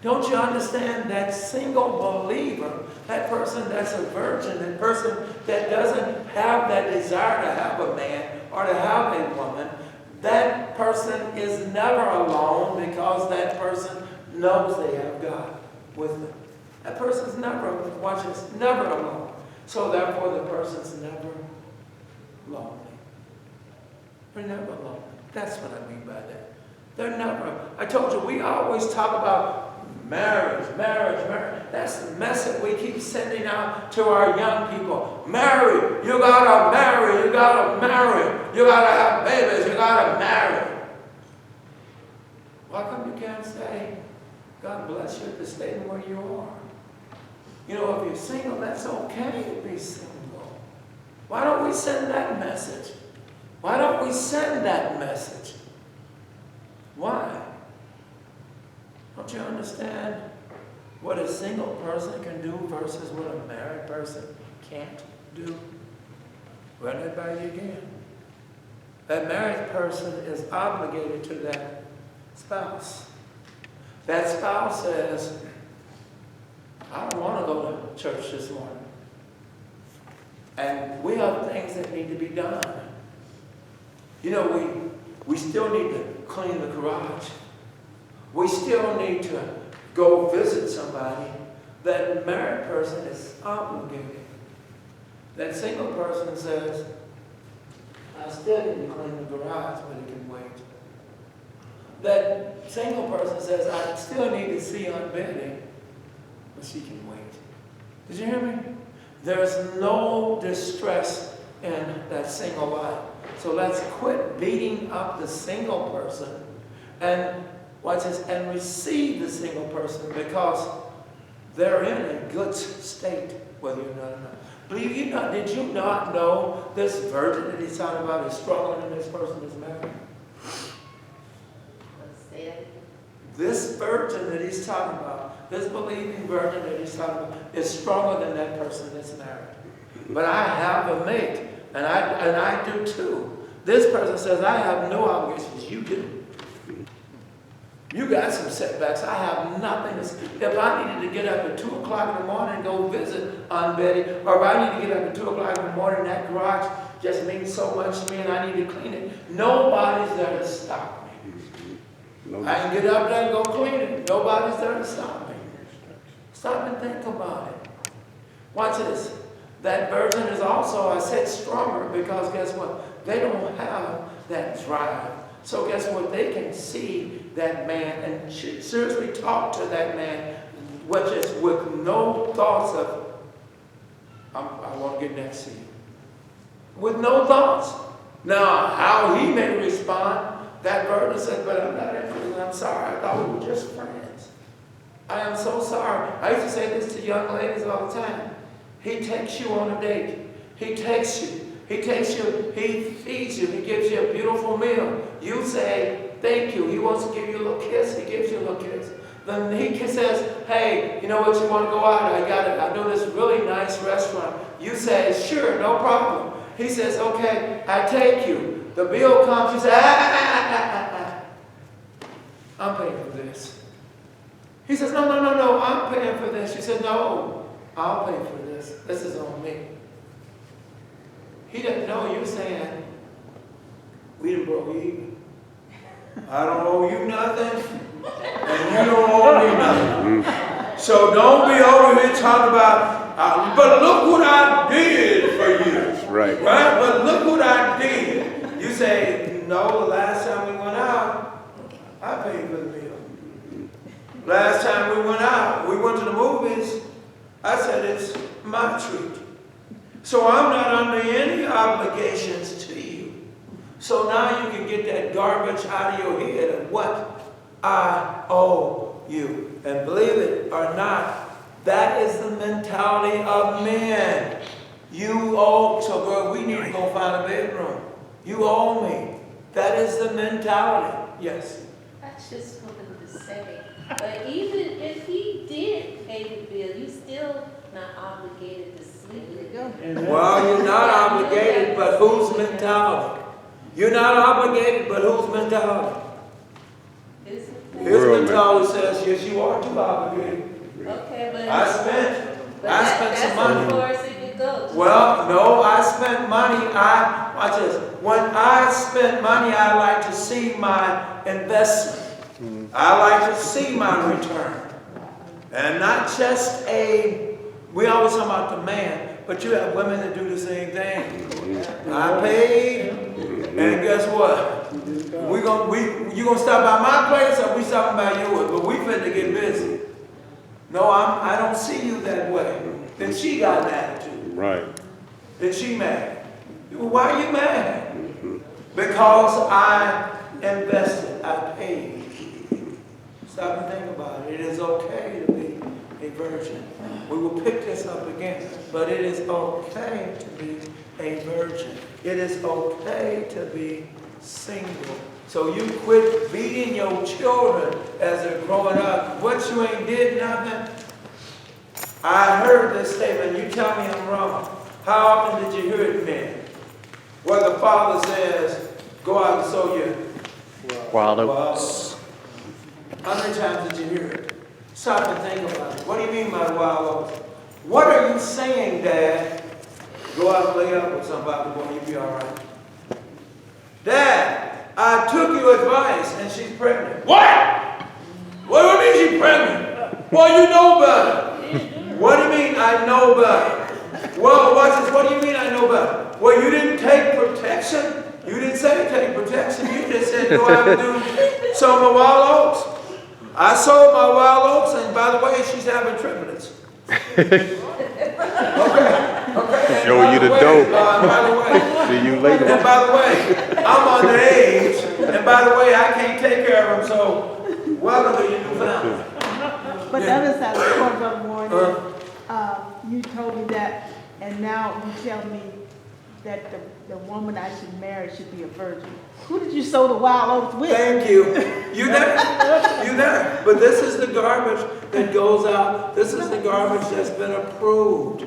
[SPEAKER 1] Don't you understand that single believer, that person that's a virgin, that person that doesn't have that desire to have a man or to have a woman, that person is never alone because that person knows they have God with them. That person's never, watch this, never alone. So therefore the person's never lonely. They're never lonely. That's what I mean by that. They're never, I told you, we always talk about marriage. That's the message we keep sending out to our young people. Marry. You gotta marry. You gotta marry. You gotta have babies. You gotta marry. Why come you can't say, God bless you at the state where you are? You know, if you're single, that's okay to be single. Why don't we send that message? Why don't we send that message? Why? Don't you understand what a single person can do versus what a married person can't do? Run it by you again. That married person is obligated to that spouse. That spouse says, I don't want to go to church this morning. And we have things that need to be done. You know, we still need to clean the garage. We still need to go visit somebody. That married person is obligated. That single person says, I still need to clean the garage, but it can wait. That single person says, I still need to see Aunt Betty, but she can wait. Did you hear me? There's no distress in that single life. So let's quit beating up the single person and watch this, and receive the single person because they're in a good state, whether you're not or not. Believe you not, did you not know this virgin that he's talking about is stronger than this person that's married? This virgin that he's talking about, this believing virgin that he's talking about, is stronger than that person that's married. But I have a mate, and I do too. This person says, I have no obligations. You do. You got some setbacks. I have nothing to say. If I needed to get up at 2 o'clock in the morning and go visit Aunt Betty, or if I need to get up at 2 o'clock in the morning, that garage just means so much to me and I need to clean it. Nobody's there to stop me. I can get up there and go clean it. Nobody's there to stop me. Stop and think about it. Watch this. That virgin is also, I said, stronger because guess what? They don't have that drive. So guess what? They can see that man and seriously talk to that man, which is with no thoughts of, I want to get next to you. With no thoughts. Now, how he may respond, that virgin said, but I'm not interested. I'm sorry. I thought we were just friends. I am so sorry. I used to say this to young ladies all the time. He takes you on a date. He takes you. He takes you, he feeds you, he gives you a beautiful meal. You say, thank you. He wants to give you a little kiss, he gives you a little kiss. Then he says, hey, you know what, you want to go out? I know this really nice restaurant. You say, sure, no problem. He says, okay, I take you. The bill comes, you say, I'm paying for this. He says, no, I'm paying for this. You said, no, I'll pay for this. This is on me. He doesn't know you're saying, we done broke even. I don't owe you nothing, and you don't owe me nothing. So don't be over here talking about, but look what I did for you.
[SPEAKER 4] That's right.
[SPEAKER 1] Right? But look what I did. You say, no, the last time we went out, I paid for the meal. Last time we went out, we went to the movies, I said, it's my treat. So I'm not under any obligations to you. So now you can get that garbage out of your head of what I owe you. And believe it or not, that is the mentality of men. You owe, so girl, we need to go find a bedroom. You owe me. That is the mentality. Yes.
[SPEAKER 9] I just wanted to say, but even if he did pay the bill, you still not obligated to sleep with him.
[SPEAKER 1] Well, you're not obligated, but whose mentality? You're not obligated, but whose mentality?
[SPEAKER 9] Isn't that-
[SPEAKER 1] His mentality says, yes, you are too obligated.
[SPEAKER 9] Okay, but.
[SPEAKER 1] I spent some money.
[SPEAKER 9] That's as far as it could go.
[SPEAKER 1] Well, no, I spent money. Watch this. When I spend money, I like to see my investment. I like to see my return. And not just we always talk about the man, but you have women that do the same thing. I paid, and guess what? You gonna stop by my place or we stopping by yours? But we finna get busy. No, I don't see you that way. Then she got an attitude.
[SPEAKER 4] Right.
[SPEAKER 1] Then she mad. Why are you mad? Because I invested, I paid. Stop and think about it. It is okay to be a virgin. We will pick this up again, but it is okay to be a virgin. It is okay to be single. So you quit beating your children as they're growing up. What you ain't did nothing. I heard this statement. You tell me I'm wrong. How often did you hear it, men? Where the father says, go out and sow your
[SPEAKER 6] Wild oats.
[SPEAKER 1] How many times did you hear it? Stop and think about it. What do you mean by wild oats? What are you saying, Dad? Go out and lay up with somebody, boy, you'll be all right. Dad, I took your advice and she's pregnant. What? What do you mean she's pregnant? Well, you know better. What do you mean I know better? Well, watch this. What do you mean I know better? Well, you didn't take protection. You didn't say take protection. You just said go out and do some of wild oats. I sold my wild oats, and by the way, she's having triplets. Okay.
[SPEAKER 4] Show you the dope.
[SPEAKER 1] By the way.
[SPEAKER 4] See you later.
[SPEAKER 1] And by the way, I'm underage, and by the way, I can't take care of them, so welcome to your new family.
[SPEAKER 10] But the other side of the coin, Brother Morn, you told me that, and now you tell me that the woman I should marry should be a virgin. Who did you sow the wild oats with?
[SPEAKER 1] Thank you. You there. But this is the garbage that goes out. This is the garbage that's been approved.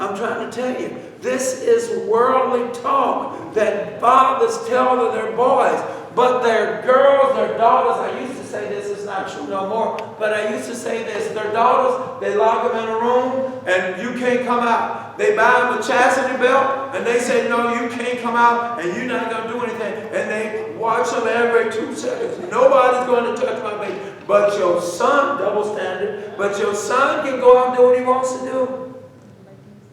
[SPEAKER 1] I'm trying to tell you. This is worldly talk that fathers tell to their boys. But their girls, their daughters, I used to say this is not true no more, but I used to say this, their daughters, they lock them in a room and you can't come out. They buy them a chastity belt and they say, no, you can't come out and you're not going to do anything. And they watch them every 2 seconds. Nobody's going to touch my baby. But your son, double standard, but your son can go out and do what he wants to do.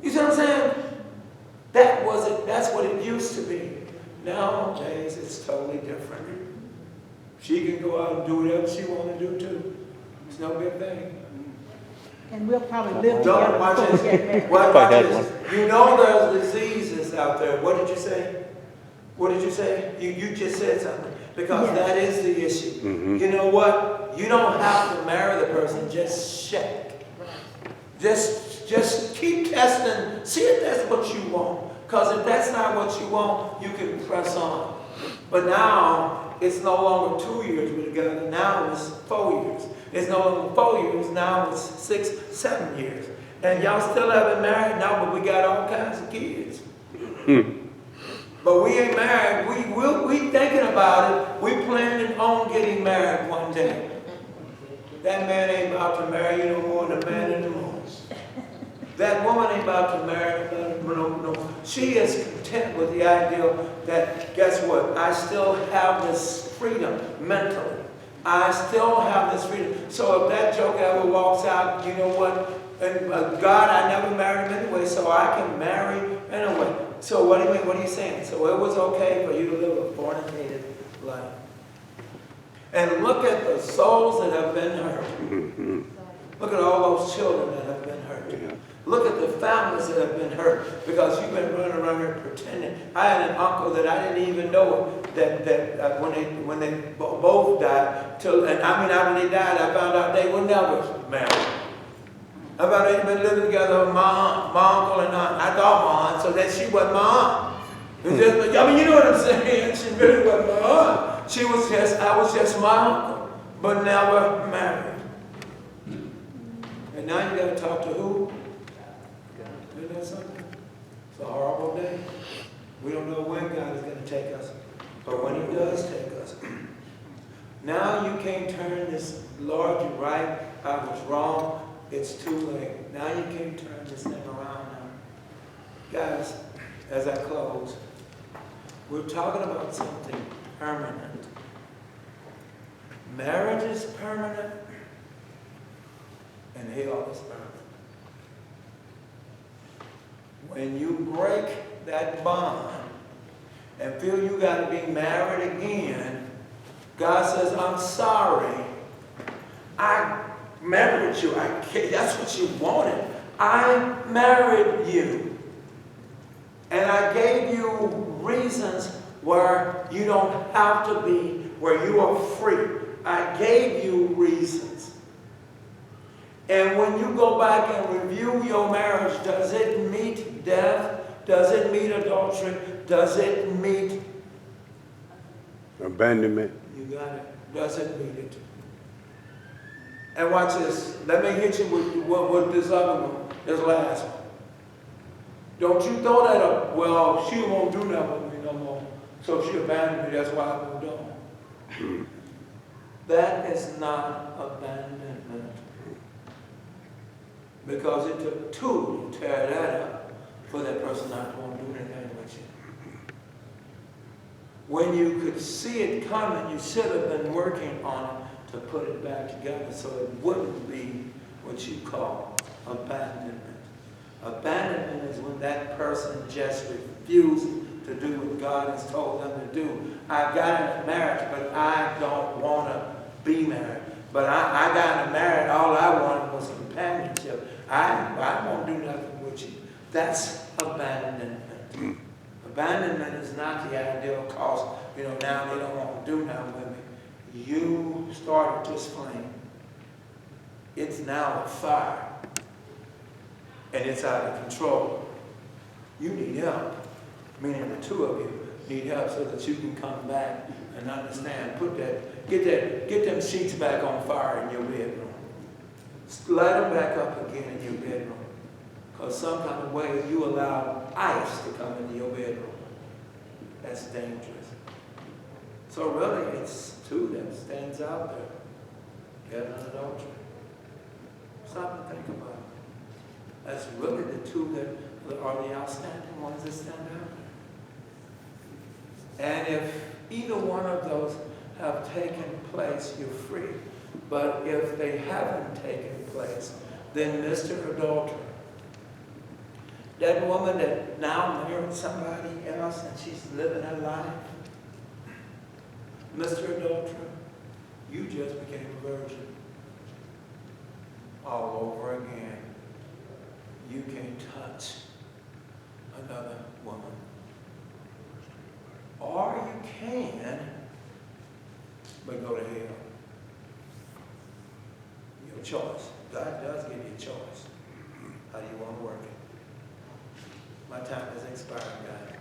[SPEAKER 1] You see what I'm saying? That's what it used to be. Nowadays, it's totally different. She can go out and do whatever she wants to do, too. It's no big thing.
[SPEAKER 10] And we'll probably live
[SPEAKER 1] Don't
[SPEAKER 10] together
[SPEAKER 1] watch
[SPEAKER 10] before we get
[SPEAKER 1] this.
[SPEAKER 10] married.
[SPEAKER 1] Watch this. You know there's diseases out there. What did you say? What did you say? You just said something. Because that is the issue. You know what? You don't have to marry the person. Just check. Just keep testing. See if that's what you want. Because if that's not what you want, you can press on. But now, it's no longer 2 years we're together. Now it's 4 years. It's no longer 4 years. Now it's 6, 7 years. And y'all still haven't married now, but we got all kinds of kids. But we ain't married. We thinking about it. We planning on getting married one day. That man ain't about to marry you no more than the man in the moon. That woman ain't about to marry no. She is content with the idea that, guess what? I still have this freedom mentally. I still have this freedom. So if that joke ever walks out, you know what? And God, I never married him anyway, so I can marry anyway. So what do you mean? What are you saying? So it was okay for you to live a fornicated life. And look at the souls that have been hurt. Look at all those children that have been hurt. Look at the families that have been hurt because you've been running around here pretending. I had an uncle that I didn't even know that when they both died, after they died, I found out they were never married. I found they'd been living together with my aunt, my uncle and aunt. I thought my aunt, so that she wasn't my aunt. I mean, you know what I'm saying? She really wasn't my aunt. I was just my uncle, but never married. And now you gotta talk to who? Isn't that something? It's a horrible day. We don't know when God is gonna take us, but when He does take us, now you can't turn this, Lord, you're right, I was wrong, it's too late. Now you can't turn this thing around now. Guys, as I close, we're talking about something permanent. Marriage is permanent, and hell is permanent. When you break that bond and feel you got to be married again, God says, I'm sorry. I married you. That's what you wanted. I married you. And I gave you reasons where you don't have to be, where you are free. I gave you reasons. And when you go back and review your marriage, does it meet death? Does it meet adultery? Does it meet
[SPEAKER 4] abandonment?
[SPEAKER 1] You got it. Does it meet it? And watch this. Let me hit you with this other one, this last one. Don't you throw that up, well, she won't do nothing with me no more. So she abandoned me, that's why I moved on. That is not abandonment. Because it took two to tear that up for that person not to want to do anything with you. When you could see it coming, you should have been working on it to put it back together so it wouldn't be what you call abandonment. Abandonment is when that person just refuses to do what God has told them to do. I got in a marriage, but I don't want to be married. But I got in a marriage, all I wanted was companionship. I won't do nothing with you. That's abandonment. Abandonment is not the ideal cause. Now they don't want to do nothing with me. You started this flame. It's now a fire. And it's out of control. You need help. Meaning the two of you need help so that you can come back and understand. Get them sheets back on fire in your bedroom. Light them back up again in your bedroom. Because some kind of way you allow ice to come into your bedroom. That's dangerous. So really it's two that stands out there. Death and adultery. Stop and think about it. That's really the two that are the outstanding ones that stand out there. And if either one of those have taken place, you're free. But if they haven't taken place, then Mr. Adulterer, that woman that now married somebody else and she's living her life, Mr. Adulterer, you just became a virgin all over again. You can't touch another woman. Or you can, but go to hell. Your choice. God does give you a choice. How do you want to work it? My time has expired, God.